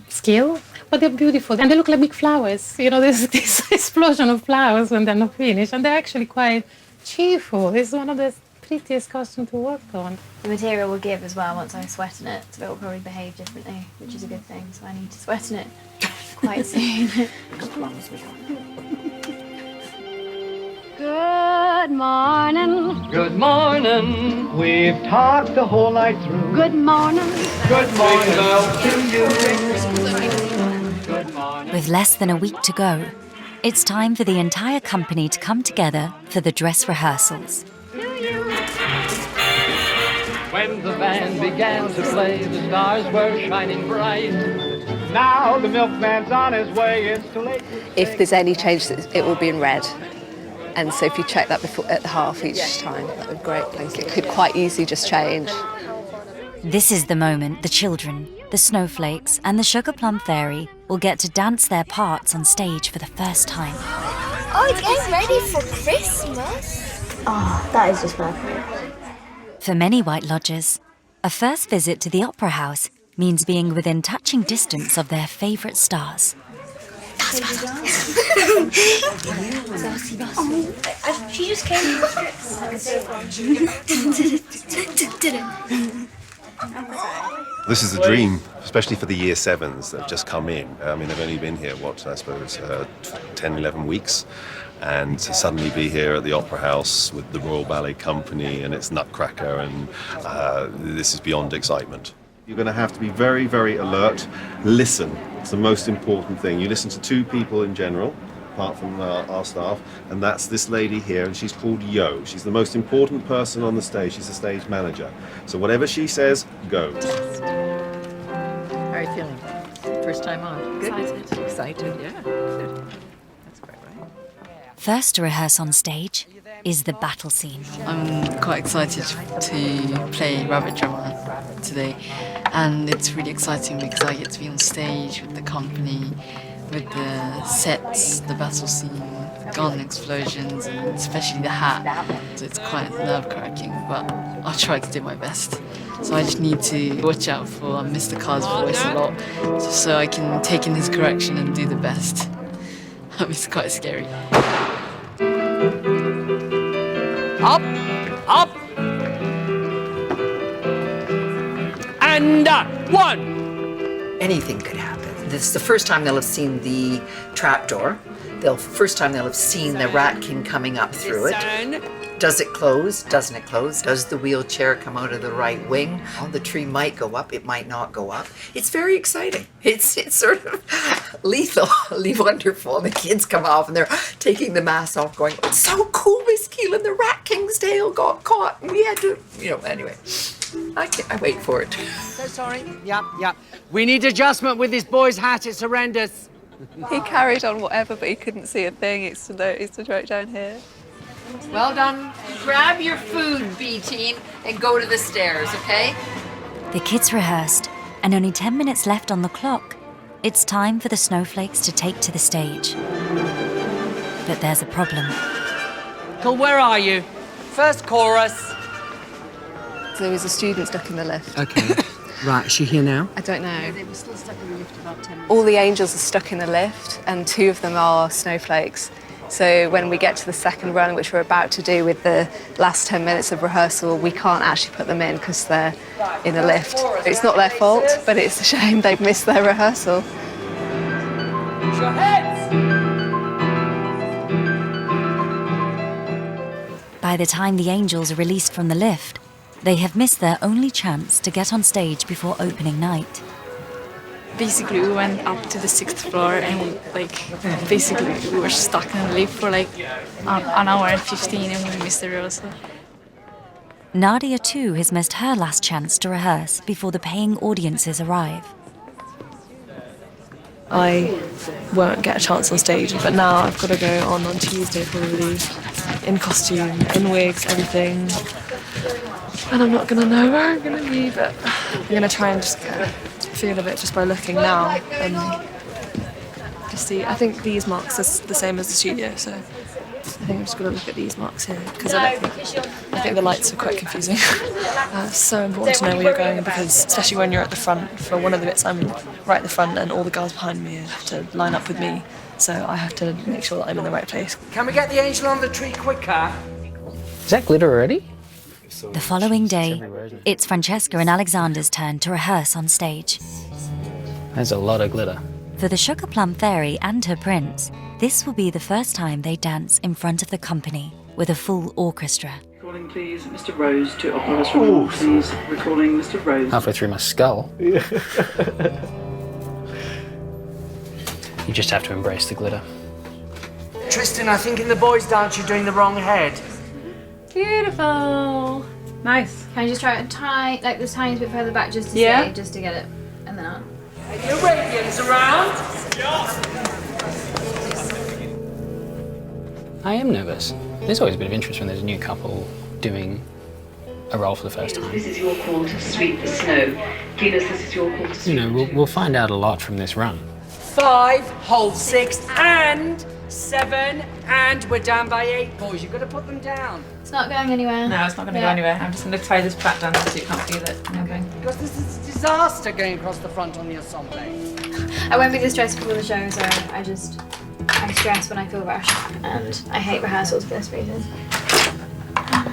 skill, but they're beautiful and they look like big flowers. You know, there's this explosion of flowers when they're not finished, and they're actually quite cheerful. It's one of the prettiest costumes to work on. The material will give as well once I sweat in it, so it will probably behave differently, which is a good thing. So I need to sweat in it quite soon. As long as we can. Good morning. Good morning. We've talked the whole night through. Good morning. Good morning to you. Good morning. With less than a week to go, it's time for the entire company to come together for the dress rehearsals. When the band began to play, the stars were shining bright. Now the milkman's on his way. It's too late. If there's any change, it will be in red. And so if you check that before at the half each time, that would be great. It could quite easily just change. This is the moment the children, the snowflakes, and the Sugar Plum Fairy will get to dance their parts on stage for the first time. Oh, it's getting ready for Christmas. Oh, that is just magical. For many White Lodgers, a first visit to the Opera House means being within touching distance of their favourite stars. She just came. This is a dream, especially for the year sevens that have just come in. I mean, they've only been here, I suppose, 10, 11 weeks. and to suddenly be here at the Opera House with the Royal Ballet Company and it's Nutcracker, and this is beyond excitement. You're going to have to be very, very alert. Listen. It's the most important thing. You listen to two people in general, apart from our staff, and that's this lady here, and she's called Yo. She's the most important person on the stage. She's the stage manager. So whatever she says, go. How are you feeling? First time on? Good. Excited. Excited, yeah. Good. That's great, right? First to rehearse on stage is the battle scene. I'm quite excited to play Rabbit Drummer today, and it's really exciting because I get to be on stage with the company, with the sets, the battle scene, gun explosions, and especially the hat. So it's quite nerve-wracking, but I'll try to do my best. So I just need to watch out for Mr. Carr's voice a lot, just so I can take in his correction and do the best. It's quite scary. Up, up, and one. Anything could happen. This is the first time they'll have seen the trapdoor. First time they'll have seen the Rat King coming up through it. Does it close? Doesn't it close? Does the wheelchair come out of the right wing? Oh, the tree might go up, it might not go up. It's very exciting. It's sort of lethally wonderful. And the kids come off and they're taking the mask off going, it's so cool, Miss Keelan, the Rat King's tail got caught. And we had to, anyway. I wait for it. So sorry. Yep. We need adjustment with this boy's hat. It's horrendous. He carried on whatever, but he couldn't see a thing. It's to right down here. Well done. Grab your food, B-team, and go to the stairs, okay? The kids rehearsed, and only 10 minutes left on the clock. It's time for the snowflakes to take to the stage. But there's a problem. Cool, where are you? First chorus. So there was a student stuck in the lift. Okay. Right, is she here now? I don't know. They were still stuck in the lift about 10 minutes. All the angels are stuck in the lift, and 2 of them are snowflakes. So when we get to the second run, which we're about to do with the last 10 minutes of rehearsal, we can't actually put them in because they're in a lift. It's not their fault, but it's a shame they've missed their rehearsal. Your heads! By the time the angels are released from the lift, they have missed their only chance to get on stage before opening night. Basically, we went up to the 6th floor and we were stuck in the lift for an hour and 15 and we missed the rehearsal. Nadia too has missed her last chance to rehearse before the paying audiences arrive. I won't get a chance on stage, but now I've got to go on Tuesday probably, in costume, in wigs, everything. And I'm not going to know where I'm going to be, but I'm going to try and just get a feel of it just by looking now and just see. I think these marks are the same as the studio, so I think I'm just going to look at these marks here because I think the lights are quite confusing. It's so important to know where you're going because especially when you're at the front, for one of the bits I'm right at the front and all the girls behind me have to line up with me, so I have to make sure that I'm in the right place. Can we get the angel on the tree quicker? Is that glitter already? The following day, it's Francesca and Alexander's turn to rehearse on stage. There's a lot of glitter. For the Sugar Plum Fairy and her prince, this will be the first time they dance in front of the company with a full orchestra. Recalling, please, Mr. Rose to Opera House, please. Recalling, Mr. Rose. Halfway through my skull. You just have to embrace the glitter. Tristan, I think in the boys' dance you're doing the wrong head. Beautiful. Nice. Can I just try it the tiniest bit further back just to Yeah. see, just to get it, and then on. Your radians around. I am nervous. There's always a bit of interest when there's a new couple doing a role for the first time. This is your call to sweep the snow. Cleaners, this is your call to sweep. You know, we'll find out a lot from this run. 5, hold 6, and 7, and we're down by 8. Boys, you've got to put them down. It's not going anywhere. No, it's not going to go anywhere. I'm just going to tie this back down so you can't feel it. Okay. Because this is a disaster going across the front on the ensemble. I won't be this stressed before the show, so I stress when I feel rushed, and I hate rehearsals for this reason.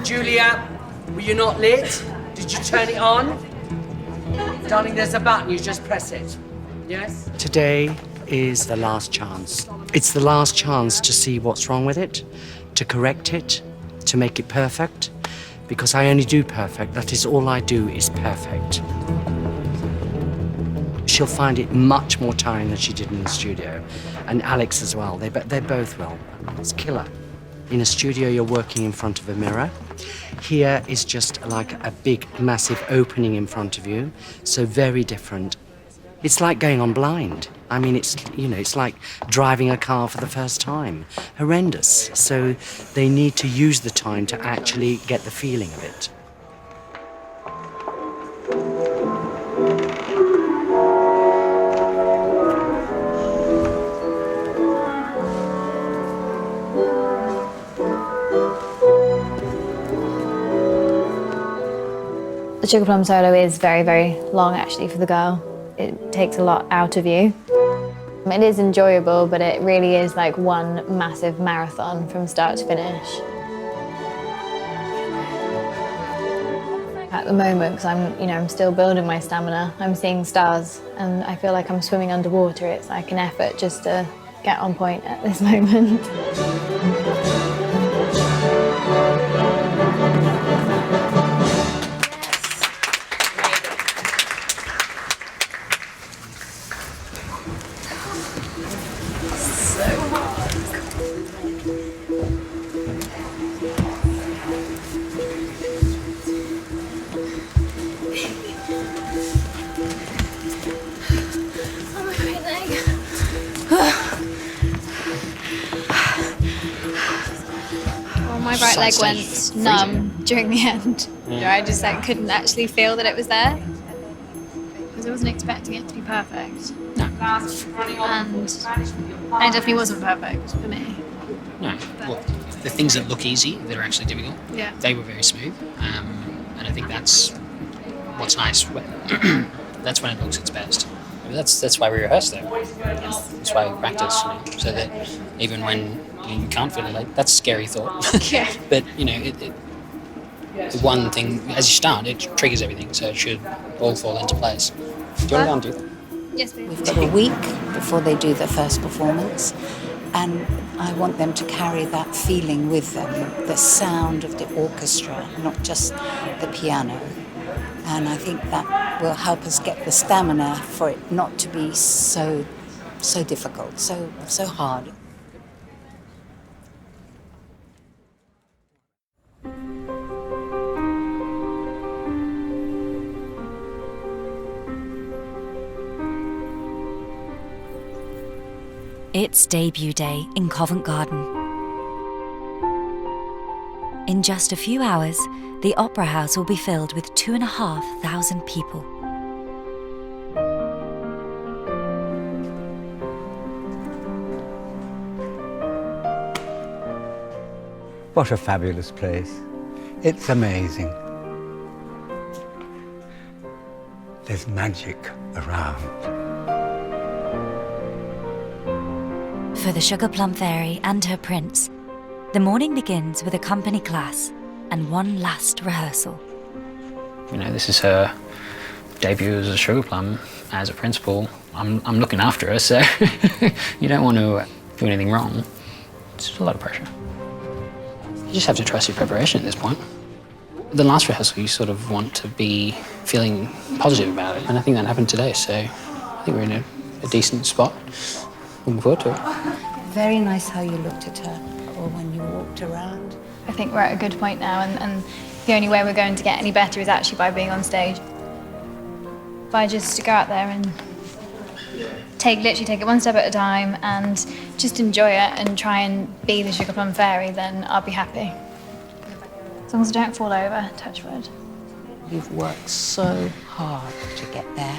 Julia, were you not lit? Did you turn it on? Darling, there's a button, you just press it. Yes? Today, is the last chance. It's the last chance to see what's wrong with it, to correct it, to make it perfect, because I only do perfect. That is all I do is perfect. She'll find it much more tiring than she did in the studio, and Alex as well. They both will. It's killer. In a studio, you're working in front of a mirror. Here is just like a big, massive opening in front of you, so very different. It's like going on blind. I mean, it's like driving a car for the first time. Horrendous. So they need to use the time to actually get the feeling of it. The Sugar Plum solo is very, very long actually for the girl. It takes a lot out of you. It is enjoyable, but it really is like one massive marathon from start to finish. At the moment, because I'm still building my stamina, I'm seeing stars and I feel like I'm swimming underwater. It's like an effort just to get on point at this moment. My right leg went numb during the end. Yeah. I just couldn't actually feel that it was there because I wasn't expecting it to be perfect. No. And it definitely wasn't perfect for me. No. Well, the things that look easy, that are actually difficult, Yeah. they were very smooth. And I think that's what's nice. That's when it looks its best. I mean, that's why we rehearse, though. Yes. That's why we practice, so that even when you can't feel it, like, that's a scary thought. Yeah. But, the one thing, as you start, it triggers everything, so it should all fall into place. Do you want to go and do that? Yes, please. We've got a week before they do their first performance, and I want them to carry that feeling with them, the sound of the orchestra, not just the piano. And I think that will help us get the stamina for it not to be so difficult, so hard. It's debut day in Covent Garden. In just a few hours, the Opera House will be filled with 2,500 people. What a fabulous place. It's amazing. There's magic around. For the Sugar Plum Fairy and her prince, the morning begins with a company class and one last rehearsal. This is her debut as a Sugar Plum, as a principal. I'm looking after her, so you don't want to do anything wrong. It's a lot of pressure. You just have to trust your preparation at this point. The last rehearsal, you sort of want to be feeling positive about it, and I think that happened today, so I think we're in a decent spot. Looking forward to it. Very nice how you looked at her, or when you walked around. I think we're at a good point now, and the only way we're going to get any better is actually by being on stage. If I just go out there and literally take it one step at a time and just enjoy it and try and be the Sugar Plum Fairy, then I'll be happy. As long as I don't fall over, touch wood. You've worked so hard to get there.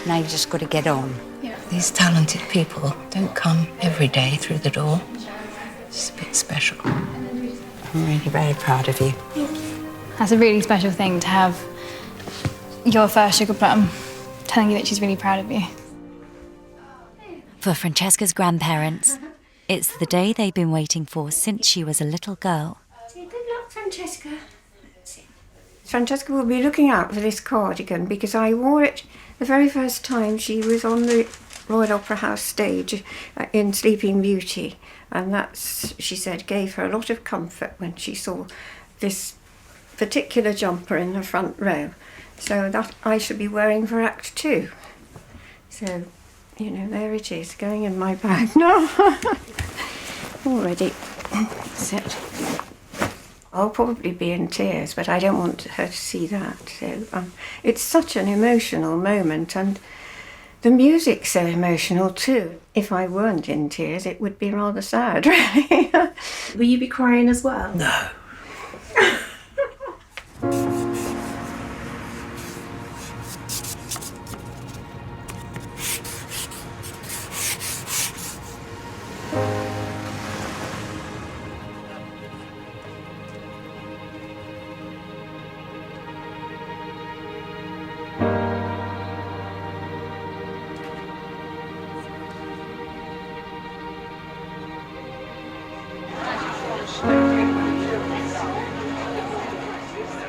Now you've just got to get on. Yeah. These talented people don't come every day through the door. It's a bit special. I'm really very proud of you. That's a really special thing to have your first Sugar Plum telling you that she's really proud of you. For Francesca's grandparents, it's the day they've been waiting for since she was a little girl. Good luck, Francesca. Francesca will be looking out for this cardigan because I wore it the very first time she was on the Royal Opera House stage in Sleeping Beauty, and that's, she said, gave her a lot of comfort when she saw this particular jumper in the front row. So that I should be wearing for Act 2. So, you know, there it is, going in my bag now. Already set. I'll probably be in tears, but I don't want her to see that. So it's such an emotional moment, and the music's so emotional too. If I weren't in tears, it would be rather sad, really. Will you be crying as well? No.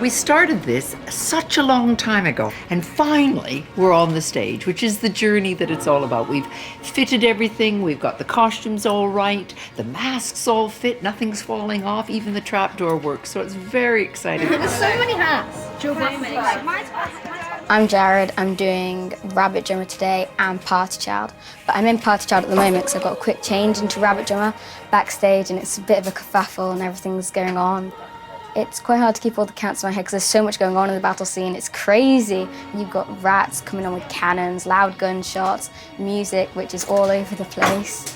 We started this such a long time ago, and finally we're on the stage, which is the journey that it's all about. We've fitted everything, we've got the costumes all right, the masks all fit, nothing's falling off, even the trapdoor works, so it's very exciting. There's so many hats. I'm Jared, I'm doing Rabbit Drummer today and Party Child. But I'm in Party Child at the moment because I've got a quick change into Rabbit Drummer backstage, and it's a bit of a kerfuffle and everything's going on. It's quite hard to keep all the counts in my head because there's so much going on in the battle scene. It's crazy. You've got rats coming on with cannons, loud gunshots, music which is all over the place.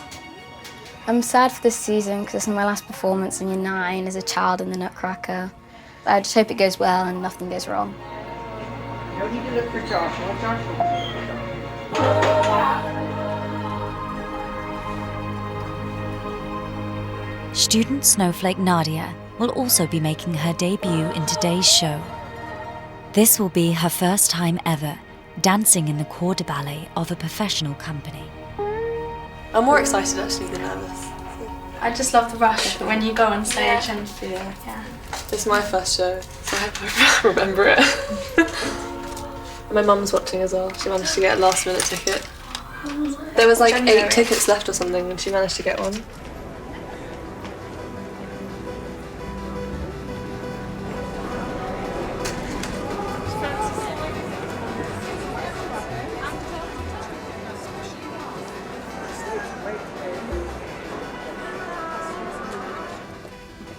I'm sad for this season because it's my last performance in Year 9 as a child in the Nutcracker. I just hope it goes well and nothing goes wrong. You don't need to look for Joshua. Student snowflake Nadia will also be making her debut in today's show. This will be her first time ever dancing in the corps de ballet of a professional company. I'm more excited actually than nervous. I just love the rush when you go on stage and yeah. It's my first show, so I hope I remember it. My mum's watching as well. She managed to get a last minute ticket. There was like 8 tickets left or something and she managed to get one.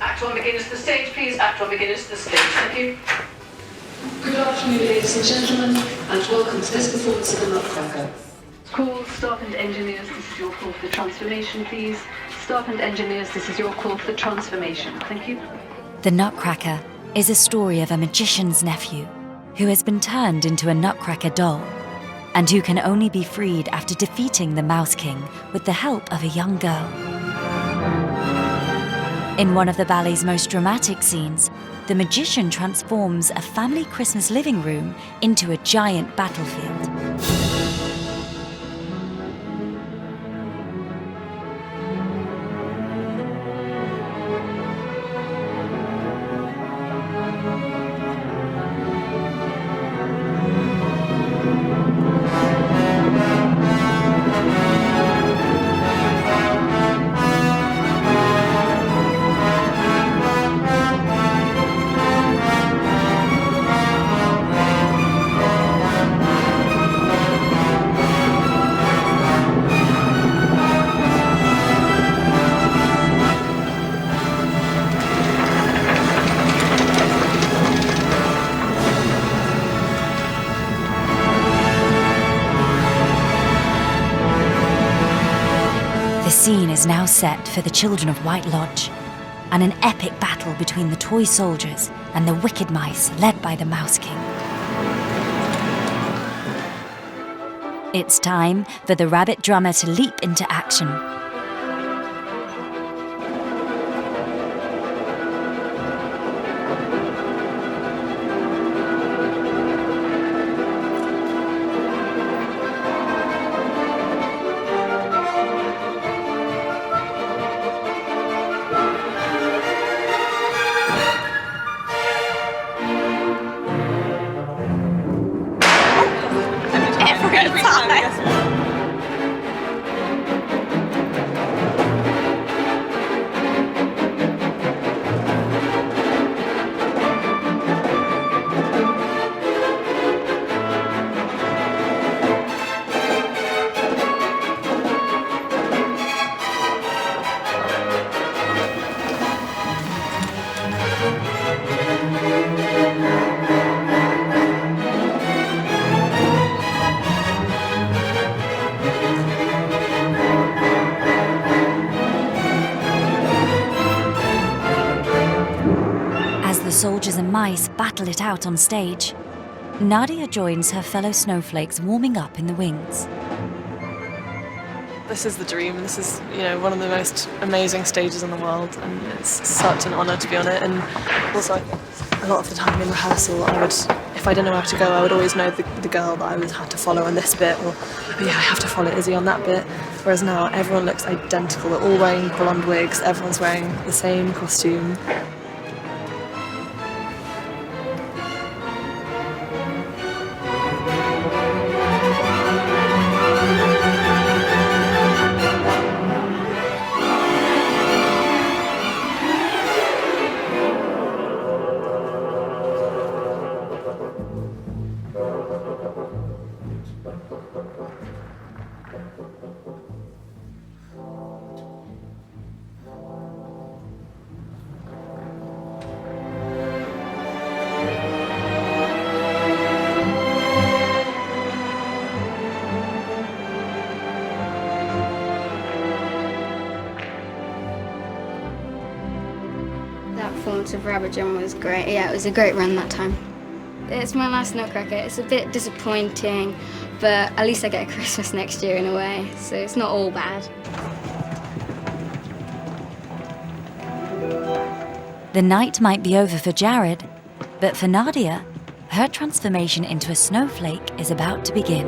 Act 1 beginners to the stage, please. Act 1 beginners to the stage. Thank you. Good afternoon, ladies and gentlemen, and welcome to this performance of the Nutcracker. Call staff and engineers, this is your call for the transformation, please. Staff and engineers, this is your call for the transformation. Thank you. The Nutcracker is a story of a magician's nephew who has been turned into a Nutcracker doll and who can only be freed after defeating the Mouse King with the help of a young girl. In one of the ballet's most dramatic scenes, the magician transforms a family Christmas living room into a giant battlefield. The scene is now set for the children of White Lodge, and an epic battle between the toy soldiers and the wicked mice led by the Mouse King. It's time for the rabbit drummer to leap into action. Every time. battle it out on stage. Nadia joins her fellow snowflakes warming up in the wings. This is the dream. This is, one of the most amazing stages in the world, and it's such an honour to be on it. And also, a lot of the time in rehearsal, if I didn't know where to go, I would always know the girl that I would have to follow on this bit, or I have to follow Izzy on that bit. Whereas now, everyone looks identical. They're all wearing blonde wigs. Everyone's wearing the same costume. That performance of Rabbit Drum was great. Yeah, it was a great run that time. It's my last Nutcracker. It's a bit disappointing, but at least I get a Christmas next year in a way, so it's not all bad. The night might be over for Jared, but for Nadia, her transformation into a snowflake is about to begin.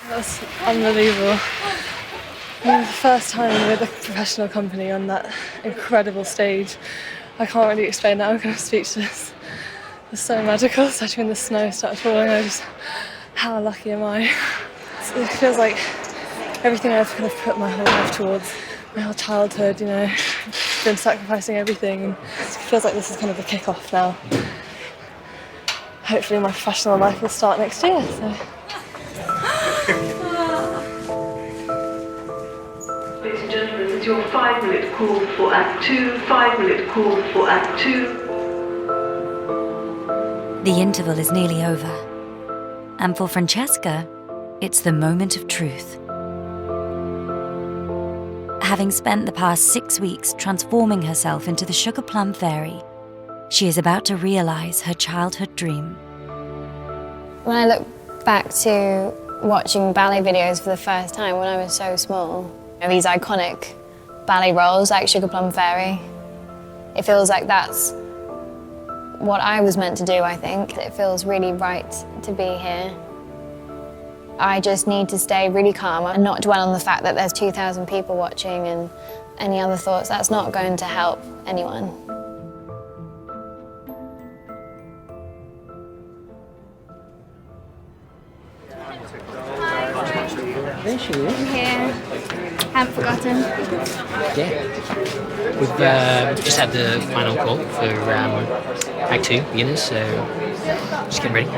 That's unbelievable. The first time with a professional company on that incredible stage. I can't really explain that, I'm kind of speechless. It's so magical, especially when the snow started falling. How lucky am I? It feels like everything I've kind of put my whole life towards, my whole childhood, been sacrificing everything. And it feels like this is kind of the kick-off now. hopefully my professional life will start next year. So. Ladies and gentlemen, this is your 5-minute call for Act 2. 5-minute call for Act 2. The interval is nearly over, and for Francesca, it's the moment of truth. Having spent the past 6 weeks transforming herself into the Sugar Plum Fairy, she is about to realise her childhood dream. When I look back to watching ballet videos for the first time when I was so small, these iconic ballet roles like Sugar Plum Fairy, it feels like that's what I was meant to do, I think. It feels really right to be here. I just need to stay really calm and not dwell on the fact that there's 2,000 people watching and any other thoughts. That's not going to help anyone. There she is. I'm here. Haven't forgotten. Yeah. We've just had the final call for Act 2 beginners, so just getting ready.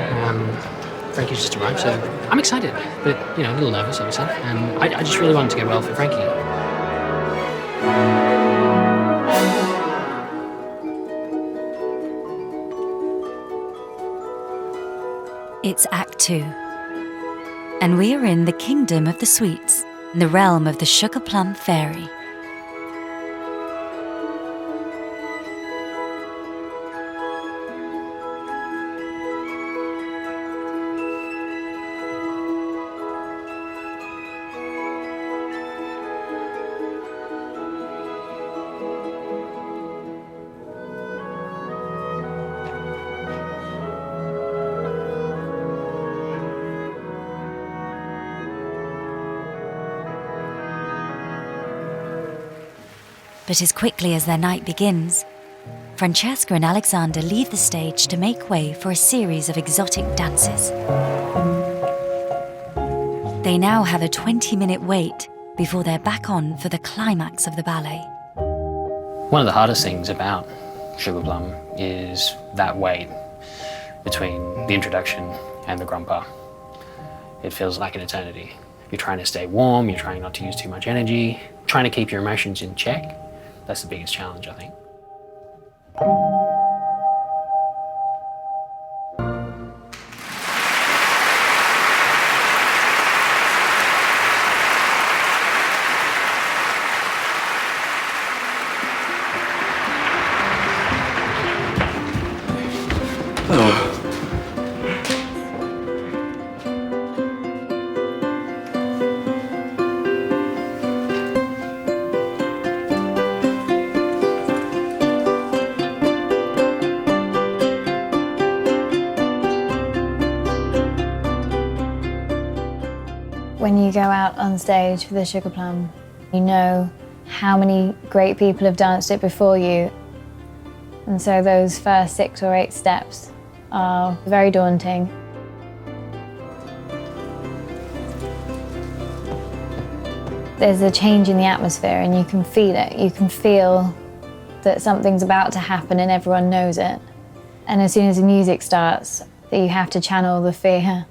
Frankie's just arrived, so I'm excited, but a little nervous, obviously. I just really wanted to go well for Frankie. It's Act 2, and we are in the kingdom of the sweets, the realm of the Sugar Plum Fairy. But as quickly as their night begins, Francesca and Alexander leave the stage to make way for a series of exotic dances. They now have a 20-minute wait before they're back on for the climax of the ballet. One of the hardest things about Sugar Plum is that wait between the introduction and the grand pas. It feels like an eternity. You're trying to stay warm, you're trying not to use too much energy, trying to keep your emotions in check. That's the biggest challenge, I think. When you go out on stage for the Sugar Plum, you know how many great people have danced it before you. And so those first 6 or 8 steps are very daunting. There's a change in the atmosphere and you can feel it. You can feel that something's about to happen and everyone knows it. And as soon as the music starts, you have to channel the fear.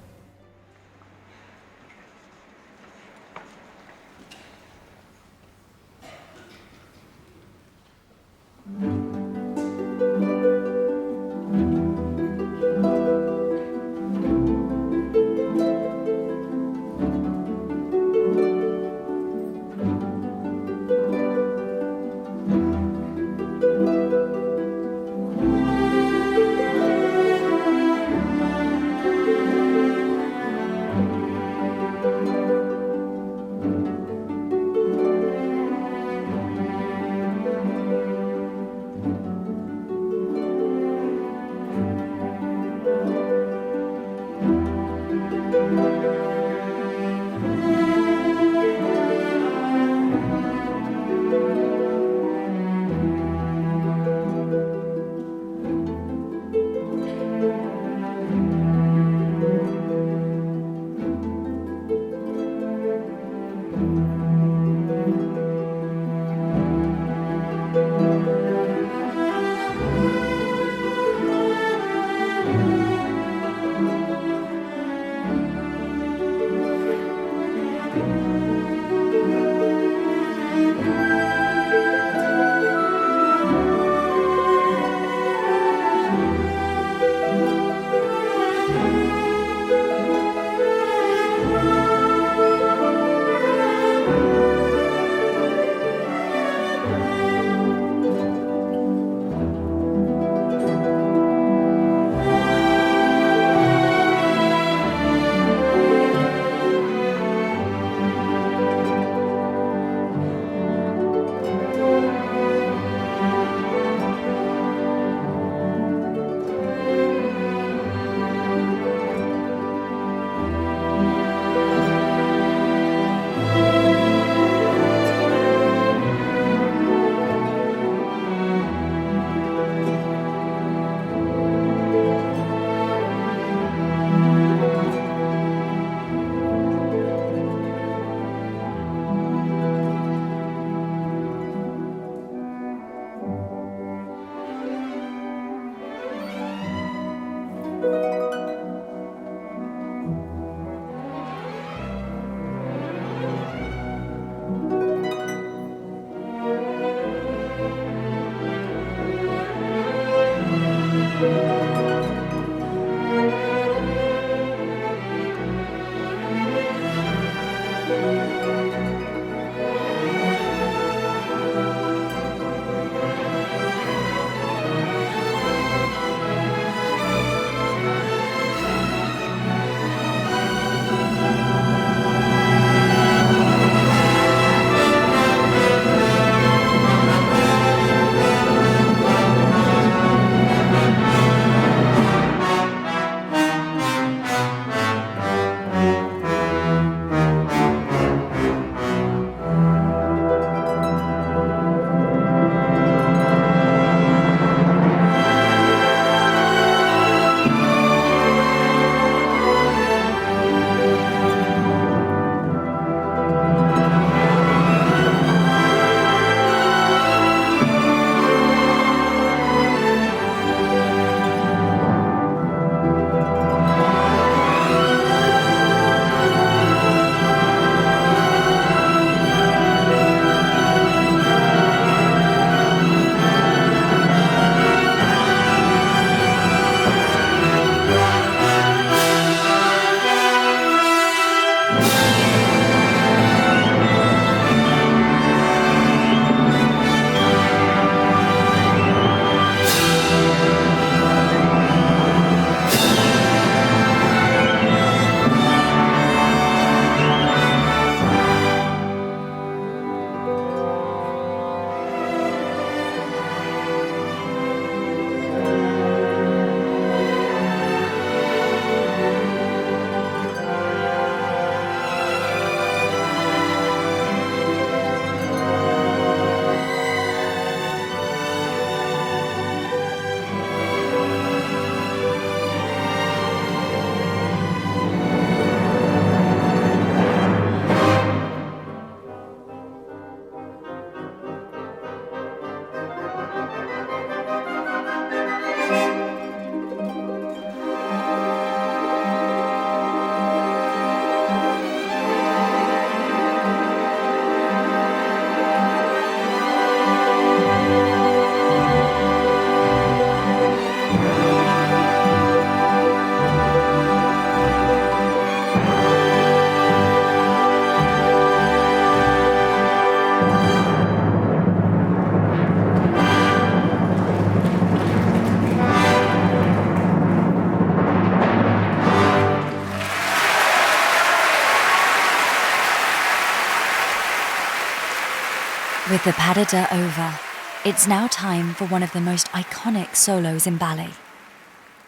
With the pas de deux over, it's now time for one of the most iconic solos in ballet,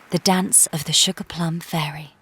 the dance of the Sugar Plum Fairy.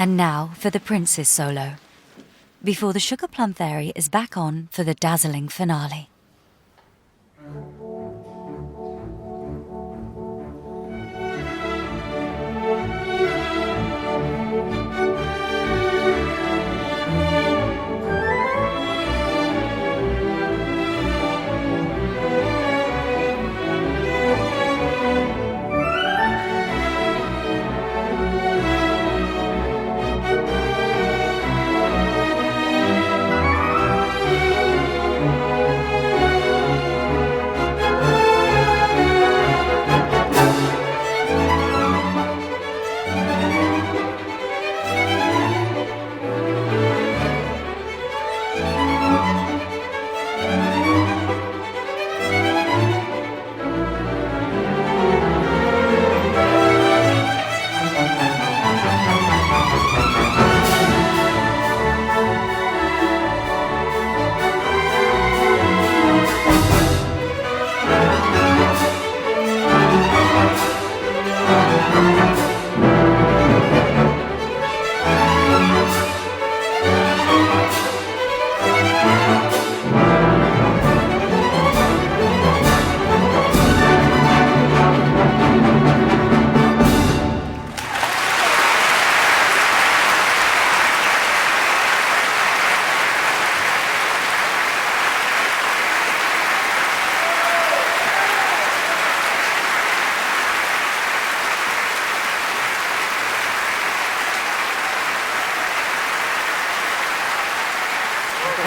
And now for the Prince's solo, before the Sugar Plum Fairy is back on for the dazzling finale.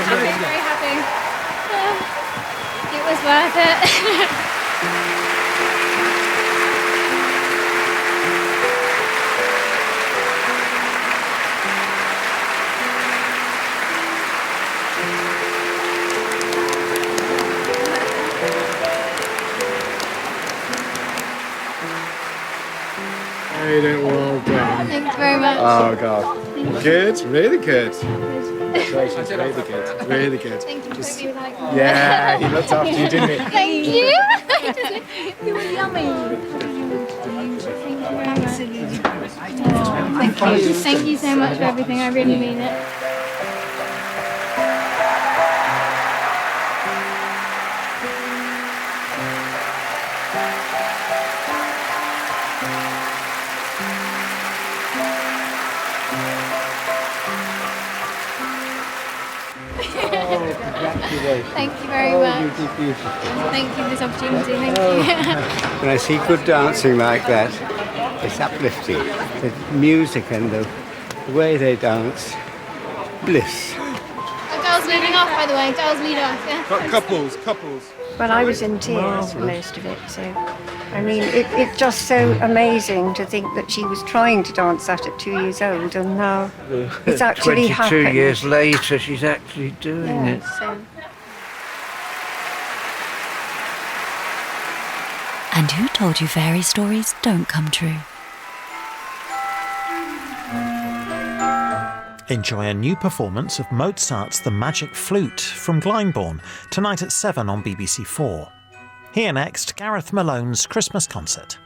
Okay, very happy. It was worth it. You did well done. Thanks very much. Oh God. Good, really good. Congratulations, really good, really good. Thank you. Just- Hope you like Yeah, he looked after you, didn't he? Thank you. You were yummy. Thank you. Thank you so much for everything. I really mean it. Congratulations. Thank you very Oh, much. you did beautiful. Thank you for this opportunity. Thank Oh. you. When I see good dancing like that, it's uplifting. The music and the way they dance, bliss. Giles leading off, by the way. Giles lead off. Yeah. Couples. Well, I was in tears for most of it, so I mean, it's just so amazing to think that she was trying to dance that at 2 years old, and now it's actually 22 happened. years later, she's actually doing Yeah, it. so. And who told you fairy stories don't come true? Enjoy a new performance of Mozart's The Magic Flute from Glyndebourne tonight at 7 on BBC4. Here next, Gareth Malone's Christmas concert.